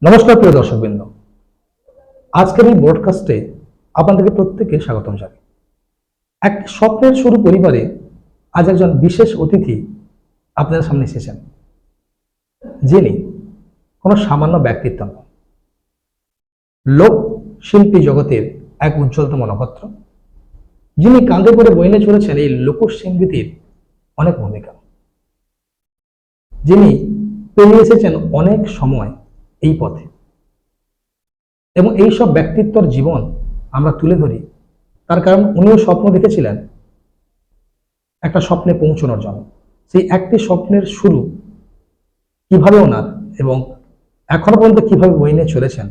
নমস্কার প্রিয় দর্শকবৃন্দ, আজকের এই ব্রডকাস্টে আপনাদেরকে প্রত্যেককে স্বাগতম জানাই। এক স্বপ্নের শুরু পরিবারে আজ একজন বিশেষ অতিথি আপনাদের সামনে এসেছেন, যিনি কোনো সামান্য ব্যক্তিত্ব নন, লোক শিল্পী জগতের এক উজ্জ্বলতম নক্ষত্র, যিনি কাঁধে করে বইনে চলেছেন এই লোকসঙ্গীতের অনেক ভূমিকা, যিনি পেরিয়ে এসেছেন অনেক সময় এই পথে, এবং এই সব ব্যক্তিত্বর জীবন আমরা তুলে ধরি। তার কারণ উনিও স্বপ্ন দেখেছিলেন একটা স্বপ্নে পৌঁছানোর জন্য। সেই একটি স্বপ্নের শুরু কিভাবে ওনার, এবং এখনো পর্যন্ত কিভাবে বই নিয়ে চলেছেন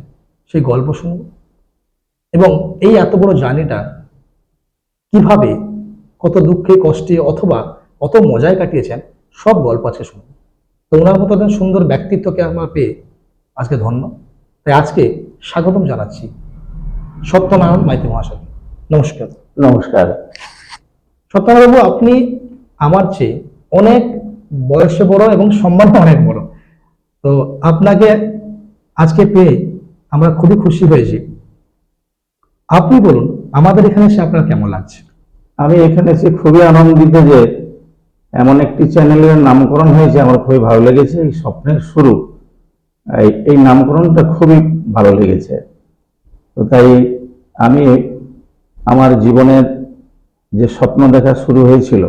সেই গল্প শুনব, এবং এই এত বড় জার্নিটা কিভাবে কত দুঃখে কষ্টে অথবা কত মজায় কাটিয়েছেন সব গল্প আজকে শুনব। তো ওনার মতো একজন সুন্দর ব্যক্তিত্বকে আমরা পেয়ে আজকে ধন্য। তাই আজকে স্বাগতম জানাচ্ছি সত্যনারায়ণ মাইতি মহাশয়। নমস্কার। নমস্কার। সত্যনারায়ণ বাবু, আপনি আমার চেয়ে অনেক বয়সে বড় এবং সম্মানে অনেক বড়, তো আপনাকে আজকে পেয়ে আমরা খুবই খুশি হয়েছি। আপনি বলুন, আমাদের এখানে এসে আপনার কেমন লাগছে? আমি এখানে এসে খুবই আনন্দিত যে এমন একটি চ্যানেলের নামকরণ হয়েছে, আমার খুবই ভালো লেগেছে। এই স্বপ্নের শুরু, এই নামকরণটা খুবই ভালো লেগেছে। তো তাই আমি আমার জীবনের যে স্বপ্ন দেখা শুরু হয়েছিল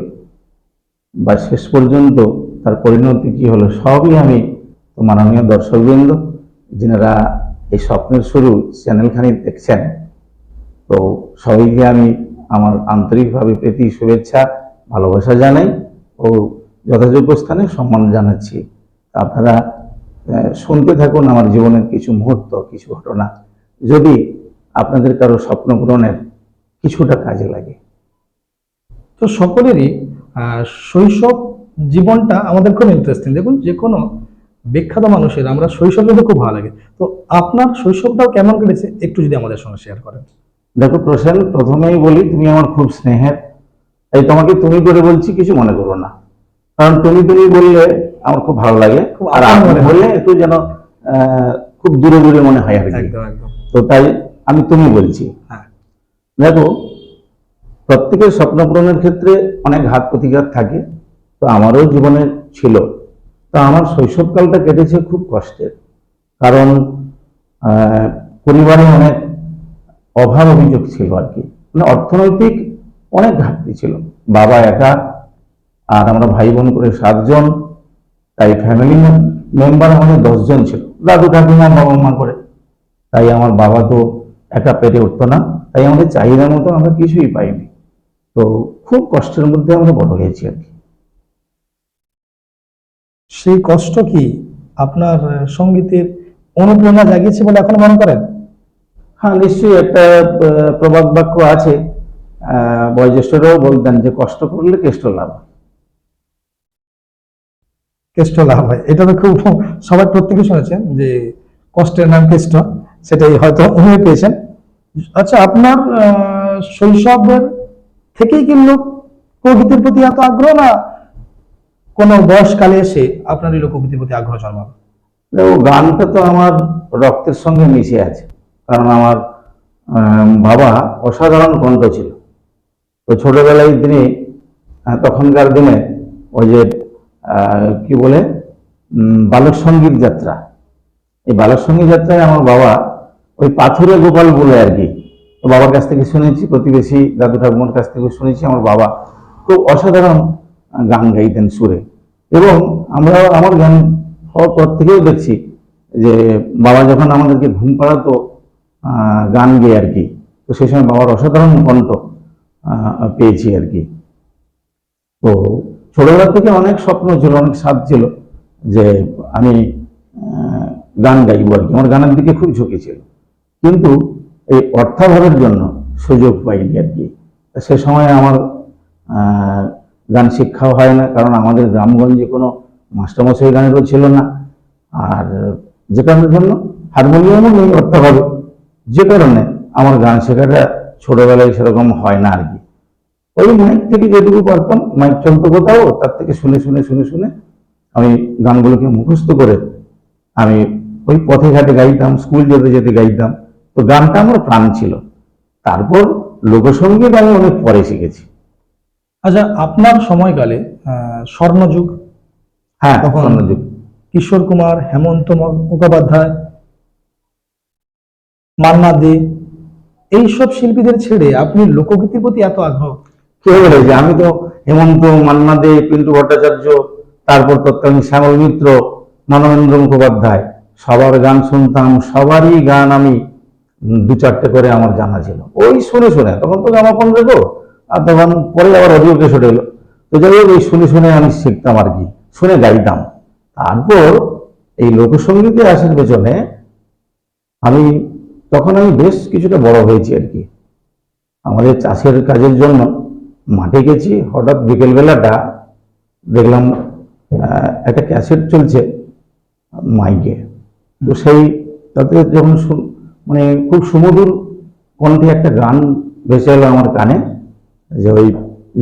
বা শেষ পর্যন্ত তার পরিণতি কি হলো, সবই আমি তো মাননীয় দর্শকবৃন্দ যিনারা এই স্বপ্নের শুরু চ্যানেলখানি দেখছেন, তো সবাইকে আমি আমার আন্তরিকভাবে প্রীতি শুভেচ্ছা ভালোবাসা জানাই ও যথাযোগ্য স্থানে সম্মান জানাচ্ছি। আপনারা শুনতে থাকুন আমার জীবনের কিছু মুহূর্ত, কিছু ঘটনা, যদি আপনাদের কারো স্বপ্ন পূরণের কিছুটা কাজে লাগে। তো সকলেরই শৈশব জীবনটা আমাদের খুব ইন্টারেস্টিং। দেখুন, যে কোনো বিখ্যাত মানুষের আমরা শৈশব কিন্তু খুব ভালো লাগে। তো আপনার শৈশবটাও কেমন কেটেছে একটু যদি আমাদের সঙ্গে শেয়ার করেন। দেখো প্রসেন, প্রথমেই বলি তুমি আমার খুব স্নেহের, তাই তোমাকে তুমি করে বলছি, কিছু মনে করো না। কারণ তুমি তুমি বললে আমার খুব ভালো লাগে, আর আপনি বললে একটু যেন খুব দূরে দূরে মনে হয় আর কি। একদম একদম। তো তাই আমি তুমি বলছি। হ্যাঁ, দেখো, প্রত্যেকের স্বপ্ন পূরণের ক্ষেত্রে অনেক ঘাত প্রতিঘাত থাকে, তো আমারও জীবনে ছিল। তো আমার শৈশবকালটা কেটেছে খুব কষ্টের, কারণ পরিবারে অনেক অভাব অভিযোগ ছিল আর কি, মানে অর্থনৈতিক অনেক ঘাটতি ছিল। বাবা একা, আর আমরা ভাই বোন করে 7 জন, তাই ফ্যামিলি মেম্বার আমাদের 10 জন ছিল, দাদু ঠাকুমা বাবা মা করে। তাই আমার বাবা তো একা পেরে উঠতো না, তাই আমাদের চাহিদার মতো আমরা কিছুই পাইনি। তো খুব কষ্টের মধ্যে আমরা বড় হয়েছি আর কি। সেই কষ্ট কি আপনার সঙ্গীতের অনুপ্রেরণা জাগিয়েছে বলে এখন মনে করেন? হ্যাঁ, নিশ্চয়ই একটা প্রবাদ বাক্য আছে, বয়োজ্যেষ্ঠরাও বলতেন যে কষ্ট করলে কেষ্ট লাভ। কেষ্ট লাভ হয়, এটা তো খুব সবাই প্রত্যেকে শুনেছেন যে কষ্টের নাম কেষ্ট, সেটাই হয়তো উনি পেয়েছেন। আচ্ছা, আপনার শৈশবের থেকেই কি লোকগীতির প্রতি এত আগ্রহ, না কোনো বয়সকালে এসে আপনার এই লোকগীতির প্রতি আগ্রহ জন্মালো? দেখো, গানটা তো আমার রক্তের সঙ্গে মিশে আছে, কারণ আমার বাবা অসাধারণ কণ্ঠ ছিল। তো ছোটবেলায় তিনি তখনকার দিনে ওই যে কি বলে বালক সঙ্গীত যাত্রা, এই বালক সঙ্গীত যাত্রায় আমার বাবা ওই পাথুরে গোপাল বলে আর কি, তো বাবার কাছ থেকে শুনেছি, প্রতিবেশী দাদু ঠাকুমার কাছ থেকে শুনেছি, আমার বাবা খুব অসাধারণ গান গাইতেন সুরে। এবং আমরা আমার গান হওয়ার পর থেকেও দেখছি যে বাবা যখন আমাদেরকে ঘুম পাড়াতো গান গেয়ে আর কি, তো সেই সময় বাবার অসাধারণ কণ্ঠ পেয়েছি আর কি। তো ছোটবেলা থেকে অনেক স্বপ্ন ছিল, অনেক স্বাদ ছিল যে আমি গান গাইবো আর কি, আমার গানের দিকে খুব ঝুঁকি ছিল, কিন্তু এই অর্থাভাবের জন্য সুযোগ পাইনি আর কি। সে সময় আমার গান শিক্ষাও হয় না, কারণ আমাদের গ্রামগঞ্জে কোনো মাস্টারমশাই গানেরও ছিল না, আর যে কারণের জন্য হারমোনিয়ামও নেই অর্থাভাবে, যে কারণে আমার গান শেখাটা ছোটবেলায় সেরকম হয় না আর কি। ওই মাইক থেকে যেটুকু পারতাম, মাইক চলতো কোথাও, তার থেকে শুনে শুনে শুনে শুনে আমি গানগুলোকে মুখস্থ করে আমি ওই পথে ঘাটে গাইতাম, স্কুল যেতে যেতে গাইতাম। তো গানটা আমার প্রাণ ছিল। তারপর লোকসঙ্গীত আমি অনেক পরে শিখেছি। আচ্ছা, আপনার সময়কালে স্বর্ণযুগ, হ্যাঁ, তখন স্বর্ণযুগ। কিশোর কুমার, হেমন্ত মুখোপাধ্যায়, মান্না দে, এইসব শিল্পীদের ছেড়ে আপনি লোকগীতির প্রতি এত আগ্রহ? কে বলেছে? আমি তো হেমন্ত, মান্না দে, পিন্টু ভট্টাচার্য, তারপর তৎকালীন শ্যামল মিত্র, মানবেন্দ্র মুখোপাধ্যায়, সবার গান শুনতাম। সবারই গান আমি দু চারটে করে আমার জানা ছিল। ওই শুনে শুনে, তখন তো গ্রামাফোন রেকর্ড, আর তখন পরে আবার অডিও ক্যাসেট এলো। তো যাই হোক, এই শুনে শুনে আমি শিখতাম আর কি, শুনে গাইতাম। তারপর এই লোকসঙ্গীতে আসার পেছনে আমি আমি বেশ কিছুটা বড় হয়েছি আর কি। আমাদের চাষের কাজের জন্য মাঠে গেছি, হঠাৎ বিকেলবেলাটা দেখলাম একটা ক্যাসেট চলছে মাইকে। তো সেই তাতে যখন মানে খুব সুমধুর কণ্ঠে একটা গান ভেসে এলো আমার কানে, যে ওই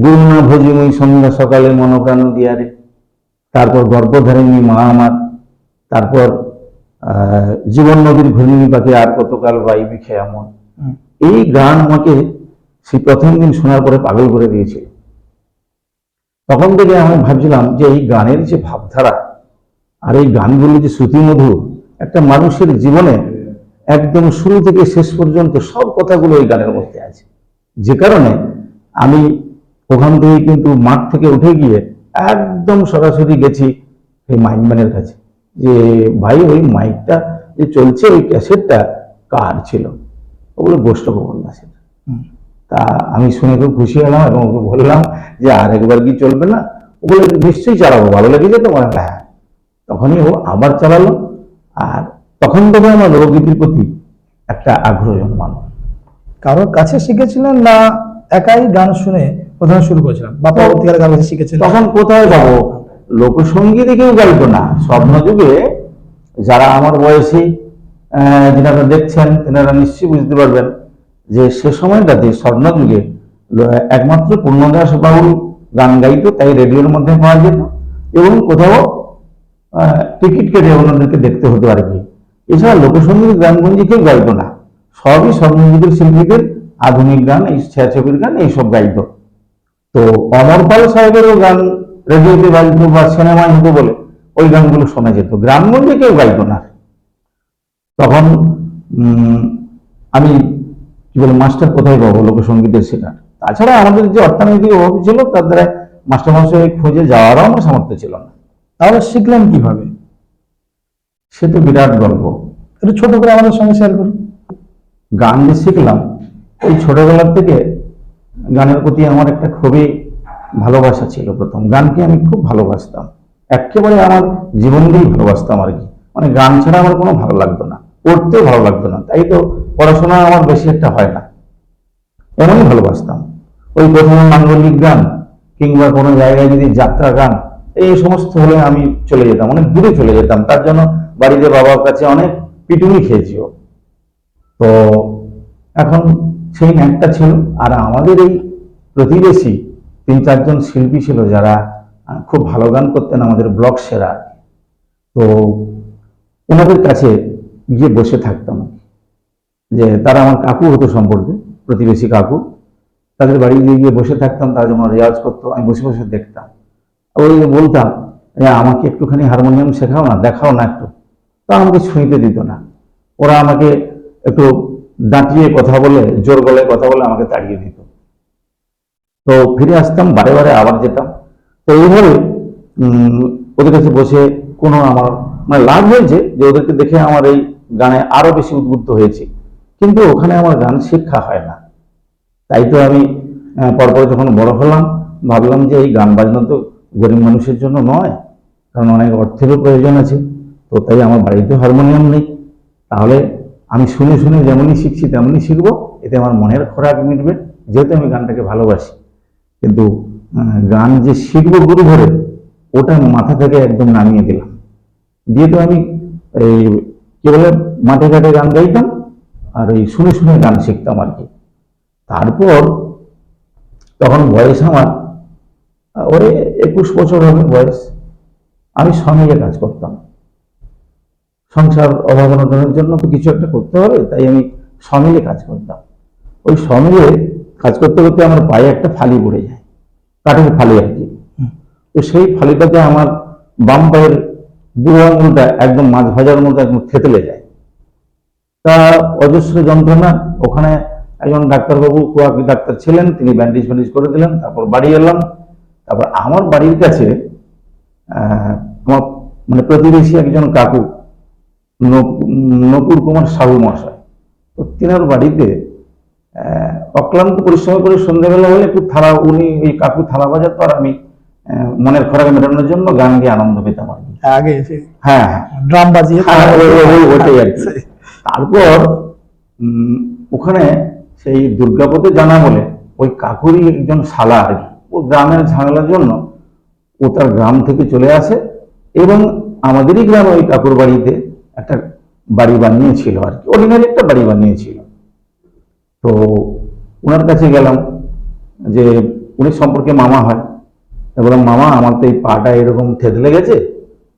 গুরু না ভোজি মুই সন্ধ্যা সকালে মনপ্রাণ দিয়ারে, তারপর গর্ভধারিণী মা আমার, তারপর জীবন নদীর ঘূর্ণিনী পাখি আর কতকাল বাইবি খেয়ে এমন। এই গান আমাকে সেই প্রথম দিন শোনার পরে পাগল করে দিয়েছিল। তখন থেকে আমি ভাবছিলাম যে এই গানের যে ভাবধারা আর এই গানগুলি যে শ্রুতিমধুর, একটা মানুষের জীবনে একদম শুরু থেকে শেষ পর্যন্ত সব কথাগুলো এই গানের মধ্যে আছে। যে কারণে আমি ওখান থেকে কিন্তু মাঠ থেকে উঠে গিয়ে একদম সরাসরি গেছি এই মাইকম্যানের কাছে, যে ভাই ওই মাইকটা যে চলছে, ওই ক্যাসেটটা কার ছিল? ওগুলো গোষ্ঠ গোপন দাসের। তা আমি শুনে খুব খুশি হলাম এবং ওকে বললাম যে আর একবার কি চলবে না? ওগুলো নিশ্চয়ই চালাবো, ভালো লেগেছে তোমার? হ্যাঁ। তখনই ও আবার চালালো, আর তখন থেকে আমার লোকগীতির প্রতি একটা আগ্রহ জন্মালো। কারোর কাছে শিখেছিলেন না একাই গান শুনে প্রথমে শুরু করেছিলাম? বাবা পরবর্তীকালে কারোর কাছে শিখেছিলেন? তখন কোথায় যাবো, লোকসঙ্গীতে কেউ গাইতো না। স্বর্ণযুগে যারা আমার বয়সী যিনারা দেখছেন, তেনারা নিশ্চয়ই বুঝতে পারবেন যে সে সময়টাতে স্বর্ণযুগে একমাত্র পূর্ণদাস বাউল গান গাইতো, তাই রেডিওর মধ্যে পাওয়া যেত এবং কোথাও টিকিট কেটে ওনাদেরকে দেখতে হতো আর কি। এছাড়া লোকসঙ্গীত গানগঞ্জি কেউ গাইতো না, সবই স্বর্ণযুগের শিল্পীদের আধুনিক গান, এই ছায়াছবির গান, এইসব গাইতো। তো অমর পাল সাহেবেরও গান রেডিওতে বাজতো বা সিনেমায় হতো বলে ওই গানগুলো শোনা যেত, গ্রামগঞ্জে কেউ গাইতো না। তখন আমি কি বলে, মাস্টার কোথায় পাবো লোকসঙ্গীতের শেখার? তাছাড়া আমাদের যে অর্থনৈতিক অভাব ছিল, তার দ্বারা মাস্টার মশাই খোঁজে যাওয়ারও আমার সামর্থ্য ছিল না। তাহলে শিখলেন কিভাবে? সে তো বিরাট গল্প, একটু ছোট করে আমাদের সঙ্গে শেয়ার করুন। গান যে শিখলাম, ওই ছোটবেলার থেকে গানের প্রতি আমার একটা খুবই ভালোবাসা ছিল। প্রথম গানকে আমি খুব ভালোবাসতাম, একেবারে আমার জীবন দিয়েই ভালোবাসতাম আর কি। মানে গান ছাড়া আমার কোনো ভালো লাগতো না, পড়তেও ভালো লাগতো না, তাই তো পড়াশোনা আমার বেশি একটা হয় না, এমনই ভালোবাসতাম। ওই প্রথম মাঙ্গলিক গান কিংবা কোনো জায়গায় যদি যাত্রা গান, এই সমস্ত হলে আমি চলে যেতাম, অনেক দূরে চলে যেতাম। তার জন্য বাড়িতে বাবার কাছে অনেক পিটুনি খেয়েছিও। তো এখন সেই ন্যাকটা ছিল। আর আমাদের এই প্রতিবেশী 3-4 জন শিল্পী ছিল যারা খুব ভালো গান করতেন, আমাদের ব্লক সেরা। তো ওনাদের কাছে গিয়ে বসে থাকতাম, যে তারা আমার কাকু হতো সম্পর্কে, প্রতিবেশী কাকু। তাদের বাড়ি গিয়ে বসে থাকতাম, তারা যখন রেওয়াজ করতো আমি বসে বসে দেখতাম। ওই বলতাম, আমাকে একটুখানি হারমোনিয়াম শেখাও না, দেখাও না একটু। তা আমাকে ছুঁইতে দিত না। ওরা আমাকে একটু দাঁটিয়ে কথা বলে, জোর গলায় কথা বলে আমাকে তাড়িয়ে দিত। তো ফিরে আসতাম, বারে বারে আবার যেতাম। তো এইভাবে ওদের কাছে বসে কোনো আমার মানে লাভ হয়েছে যে ওদেরকে দেখে আমার এই গানে আরো বেশি উদ্বুদ্ধ হয়েছে, কিন্তু ওখানে আমার গান শিক্ষা হয় না। তাই তো আমি পরপর যখন বড় হলাম, ভাবলাম যে এই গান বাজনা তো গরিব মানুষের জন্য নয়, কারণ অনেক অর্থেরও প্রয়োজন আছে। তো তাই আমার বাড়িতে হারমোনিয়াম নেই, তাহলে আমি শুনে শুনে যেমনই শিখছি তেমনই শিখবো, এতে আমার মনের খোরাক মিটবে, যেহেতু আমি গানটাকে ভালোবাসি। কিন্তু গান যে শিখবো গুরু ধরে, ওটা মাথা থেকে একদম নামিয়ে দিলাম। দিয়ে তো আমি এই কি বলে মাঠে ঘাটে গান গাইতাম আর এই শুনে শুনে গান শিখতাম আর কি। তারপর তখন বয়স আমার ওরে 21 বছর হবে বয়স। আমি শ্রমিকে কাজ করতাম, সংসার অভাব অনটনের জন্য তো কিছু একটা করতে হবে, তাই আমি সমিলে কাজ করতাম। ওই সমিলে কাজ করতে করতে আমার পায়ে একটা ফালি পড়ে যায়, কাঠের ফালি আর কি। তো সেই ফালিটাতে আমার বাম পায়ের বুড়ো আঙুলটা একদম মাছ ভাজার মতো একদম থেতলে যায়। তা অজস্র যন্ত্রণা। ওখানে একজন ডাক্তারবাবু, কোয়াকি ডাক্তার ছিলেন, তিনি ব্যান্ডেজ ফ্যান্ডেজ করে দিলেন। তারপর বাড়ি এলাম। তারপর আমার বাড়ির কাছে আমার মানে প্রতিবেশী একজন কাকু, নকুর কুমার সাহু মহাশয়, তো তিনার বাড়িতে অক্লান্ত পরিশ্রম করে সন্ধ্যাবেলা হলে একটু থালা, উনি ওই কাকু থালা বাজাতো, আর আমি মনের খরাক মেটানোর জন্য গান গিয়ে আনন্দ পেতাম আর কি। আগে হ্যাঁ ড্রাম বাজিয়ে ওটাই আর কি। তারপর ওখানে সেই দুর্গাপদে জানা বলে ওই কাকুরই একজন শালা আর কি, ও গ্রামের ঝামেলার জন্য ও তার গ্রাম থেকে চলে আসে এবং আমাদেরই গ্রামে ওই কাকুর বাড়িতে একটা বাড়ি বানিয়েছিল আর কি, অর্ডিনারি একটা বাড়ি বানিয়েছিল। তো ওনার কাছে গেলাম, যে উনি সম্পর্কে মামা হয়। বললাম, মামা আমার তো এই পাটা এরকম থেতলে গেছে,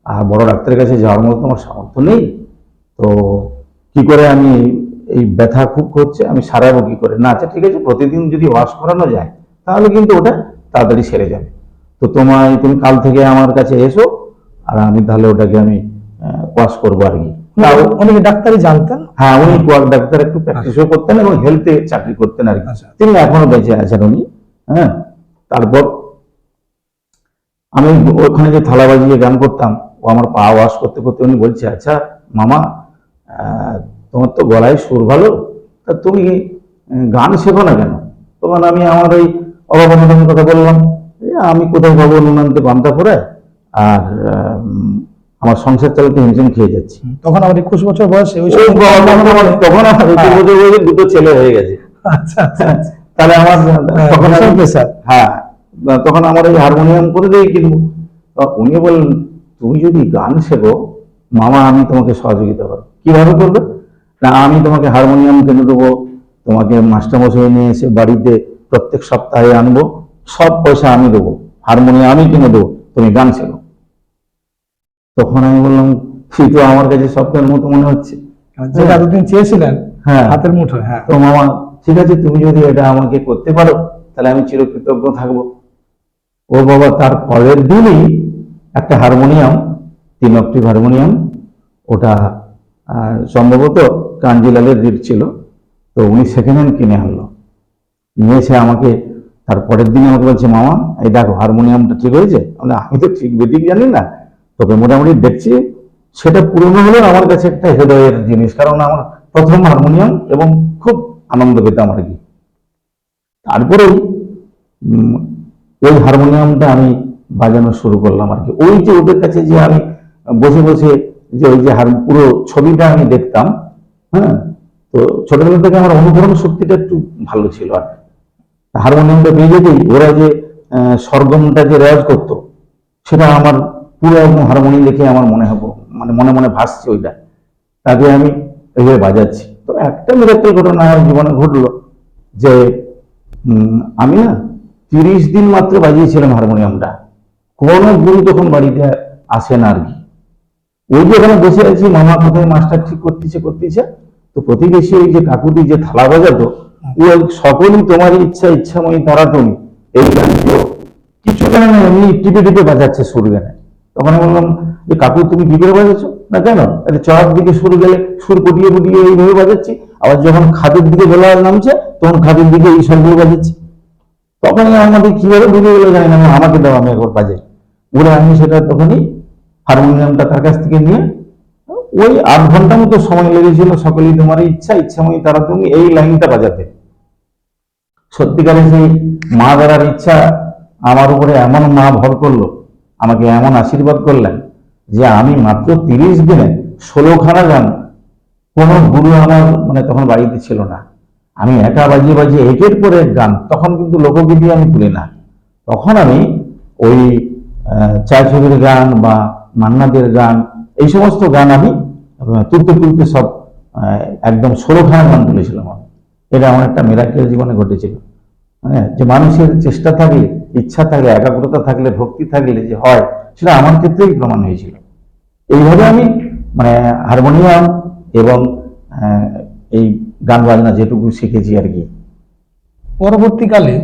আর বড় ডাক্তারের কাছে যাওয়ার মতো আমার সামর্থ্য নেই, তো কি করে আমি, এই ব্যথা খুব করছে, আমি সারাবো কি করে? না, আচ্ছা ঠিক আছে, প্রতিদিন যদি ওয়াশ করানো যায় তাহলে কিন্তু ওটা তাড়াতাড়ি সেরে যাবে। তো তুমি কাল থেকে আমার কাছে এসো, আর আমি তাহলে ওটাকে আমি ওয়াশ করবো আর কি। অনেকে ডাক্তারই জানতেন। হ্যাঁ, উনি কোয়াক ডাক্তার, একটু প্র্যাকটিসও করতেন এবং হেলথে চাকরি করতেন আর কি। তিনি এখনো বেঁচে আছেন উনি। হ্যাঁ, তারপর আমি ওখানে যে থালা বাজিয়ে গান করতাম, ও আমার পা ওয়াশ করতে করতে উনি বলছে, আচ্ছা মামা, তোমার তো গলায় সুর ভালো, তা তুমি গান শেখো না কেন? তখন আমি আমার ওই অভাব অনটনের কথা বললাম, আমি কোথায় পাবো নুনান্তে পান্তা পড়ে, আর আমার সংসার চালাতে হিমশিম খেয়ে যাচ্ছি। তখন আমার 21 বছর বয়সে তখন আমার 21 বছর বয়সে দুটো ছেলে হয়ে গেছে। আচ্ছা আচ্ছা, তাহলে আমার তখন হ্যাঁ, তখন আমার এই হারমোনিয়াম করে দিয়ে কিনবো। উনি বললেন, তুমি যদি গান শেখো মামা, আমি তোমাকে সহযোগিতা করবো। কিভাবে করবে? না, আমি তোমাকে হারমোনিয়াম কিনে দেবো, তোমাকে মাস্টারমশাই নিয়ে এসে বাড়িতে প্রত্যেক সপ্তাহে আনবো, সব পয়সা আমি দেবো, হারমোনিয়াম আমি কিনে দেবো, তুমি গান শেখো। তখন আমি বললাম, তুই তো আমার কাছে স্বপ্নের মতো মনে হচ্ছে, যেটা এতদিন চেয়েছিলেন হ্যাঁ হাতের মুঠোয়। হ্যাঁ, তো মামা ঠিক আছে, তুমি যদি এটা আমাকে করতে পারো তাহলে আমি চিরকৃতজ্ঞ থাকবো। ও বাবা, তার পরের দিনই একটা হারমোনিয়াম, 3 অক্টেভ হারমোনিয়াম, ওটা সম্ভবত কাঞ্জিলালের রিট ছিল, তো উনি সেকেন্ড হ্যান্ড কিনে আনলো, নিয়ে এসে আমাকে তারপরের দিন আমাকে বলছে, মামা এই দেখো হারমোনিয়ামটা ঠিক হয়েছে। আমি তো ঠিক বেঠিক জানি না, তবে মোটামুটি দেখছি সেটা পুরনো হলেও আমার কাছে একটা হৃদয়ের জিনিস, কারণ আমার প্রথম হারমোনিয়াম এবং খুব আনন্দ পেতাম আর কি। তারপরেই ওই হারমোনিয়ামটা আমি বাজানো শুরু করলাম আর কি। ওই যে ওদের কাছে যে আমি বসে বসে যে ওই যে পুরো ছবিটা আমি দেখতাম, হ্যাঁ, তো ছোটবেলা থেকে আমার অনুকরণ শক্তিটা একটু ভালো ছিল আর হারমোনিয়ামটা পেয়ে যেতেই ওরা যে সরগমটা যে রেওয়াজ করতো, সেটা আমার পুরো একদম হারমোনিয়াম দেখে আমার মনে হবো, মানে মনে মনে ভাসছে ওইটা, তাকে আমি এইভাবে বাজাচ্ছি। তো একটা মিরাক্কেল ঘটনা আমার জীবনে ঘটলো, যে আমি না 30 দিন মাত্র বাজিয়েছিলাম হারমোনিয়ামটা, কোনো গুরু তখন বাড়িতে আসে না আর কি। ওই যে ওখানে বসে আছি, মামা কোথায় মাস্টার ঠিক করতেছে, তো প্রতিবেশী ওই যে কাকুটি যে থালা বাজাতো, ও সকলই তোমার ইচ্ছাময়ী তারা তুমি, এই গানগুলো কিছু গান এমনি টিপে টিপে বাজাচ্ছে সুর গানে। তখন আমি বললাম, যে কাকু তুমি কি করে বাজাচ্ছ? না কেন, চড়ার দিকে সুর গেলে সুর পটিয়ে পটিয়ে এইভাবে বাজাচ্ছি, আবার যখন খাদের দিকে বেলা নামছে তখন খাদের দিকে এই সবগুলো বাজাচ্ছি। তখন আমাদের কিভাবে বুঝে গেলো জানি না, আমাকে দাও আমি একবার বাজাই। বলে আমি সেটা তখনই হারমোনিয়ামটা তার কাছ থেকে নিয়ে, ওই 8 ঘন্টা মতো সময় লেগেছিল সকলেই তোমার ইচ্ছাময়ী তারা তুমি এই লাইনটা বাজাতে। সত্যিকারে সেই মা দ্বারার ইচ্ছা আমার উপরে এমন মা ভর করলো, আমাকে এমন আশীর্বাদ করলেন, যে আমি মাত্র 30 দিনে 16খানা গান, কোনো গুরু আমার মানে তখন বাড়িতে ছিল না, আমি একা বাজিয়ে বাজিয়ে একের পর এক গান, তখন কিন্তু লোকগীতি আমি তুলি না, তখন আমি ওই ছায়াছবির গান বা মান্নাদের গান, এই সমস্ত গান আমি তুলতে তুলতে সব একদম 16খানা গান তুলেছিলাম। এটা আমার একটা মিরাক্কেল জীবনে ঘটেছিল। হ্যাঁ, যে মানুষের চেষ্টা থাকলে, ইচ্ছা থাকলে, একাগ্রতা থাকলে, ভক্তি থাকলে যে হয়, সেটা আমার ক্ষেত্রেই প্রমাণ হয়েছিল। এইভাবে আমি মানে হারমোনিয়াম এবং এই গান বাজনা যেটুকু শিখেছি আর কি। পরবর্তীকালে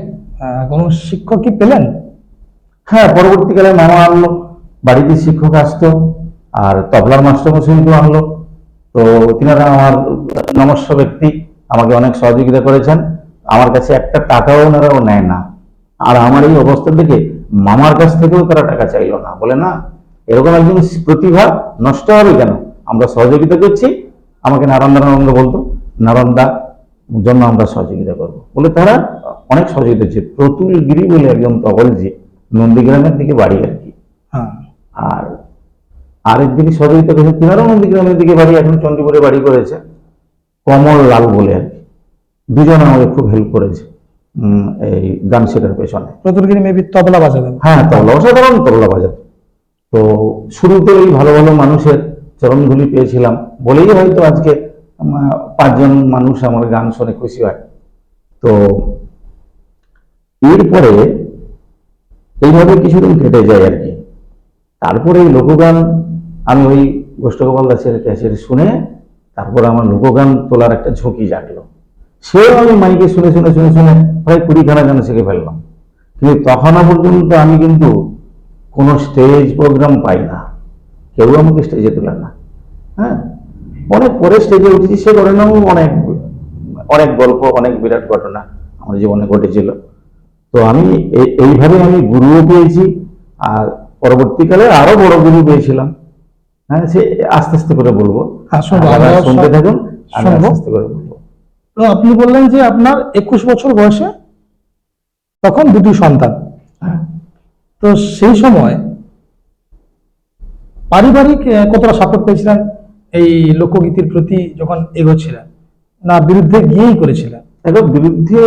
কোনো শিক্ষক কি পেলেন? হ্যাঁ, পরবর্তীকালে মামা আনলো, বাড়িতে শিক্ষক আসতো, আর তবলার মাস্টারমশাইকেও আনলো। তো তিনারা আমার নমস্য ব্যক্তি, আমাকে অনেক সহযোগিতা করেছেন। আমার কাছে একটা টাকাও ওনারাও নেয় না। আর আমার এই অবস্থা দেখে মামার কাছ থেকেও তারা টাকা চাইলো না, বলে না এরকম একজন প্রতিভা নষ্ট হবে কেন, আমরা সহযোগিতা করছি। আমাকে নারায়ণ বলতো, নারায়ণদা জন্য আমরা সহযোগিতা করবো বলে তারা অনেক সহযোগিতা করছে। প্রতুল গিরি বলে একজন তগলজি, নন্দীগ্রামের দিকে বাড়ি আর কি। হ্যাঁ। আর আরেকদিকে সহযোগিতা করেছে, তিনারও নন্দীগ্রামের দিকে বাড়ি, এখন চণ্ডীপুরে বাড়ি করেছে, কমল লাল বলে আর কি। দুজন আমাকে খুব হেল্প করেছে এই গান শেখার পেছনে। প্রতুলগিরি মেবি তবলা বাজাবেন? হ্যাঁ, তবলা, অসাধারণ তবলা বাজাতে। তো শুরুতে এই ভালো ভালো মানুষের চরণধুলি পেয়েছিলাম বলেই হয়তো আজকে 5 জন মানুষ আমার গান শুনে খুশি হয়। তো এরপরে এইভাবে কিছুদিন কেটে যায় আর কি। তারপরে এই লোকগান আমি ওই গোষ্ঠগোপাল দাসের ক্যাসেট শুনে তারপর আমার লোকগান তোলার একটা ঝুঁকি জাগলো। সেও আমি মাইকে শুনে শুনে শুনে শুনে প্রায় 20খানা গান শিখে ফেললাম। কিন্তু তখনও পর্যন্ত আমি কিন্তু কোনো স্টেজ প্রোগ্রাম পাই না, কেউ আমাকে স্টেজে তোলে না। হ্যাঁ, অনেক পরে স্টেজে উঠেছি, সে ঘটনাও অনেক অনেক গল্প, অনেক বিরাট ঘটনা আমার জীবনে ঘটেছিল। তো আমি এইভাবে আমি গুরুও পেয়েছি, আর পরবর্তীকালে আরো বড় গুরু পেয়েছিলাম। হ্যাঁ, সে আস্তে আস্তে করে বলবো, শুনতে থাকুন, আস্তে আস্তে করে বলবো। তো আপনি বললেন যে আপনার 21 বছর বয়সে তখন 2টি সন্তান। তো সেই সময় পারিবারিক কতটা সাপোর্ট পেয়েছিলেন এই লোকগীতির প্রতি যখন এগোচ্ছিলেন, না বিরুদ্ধে গিয়েই করেছিলেন? এখন বিরুদ্ধে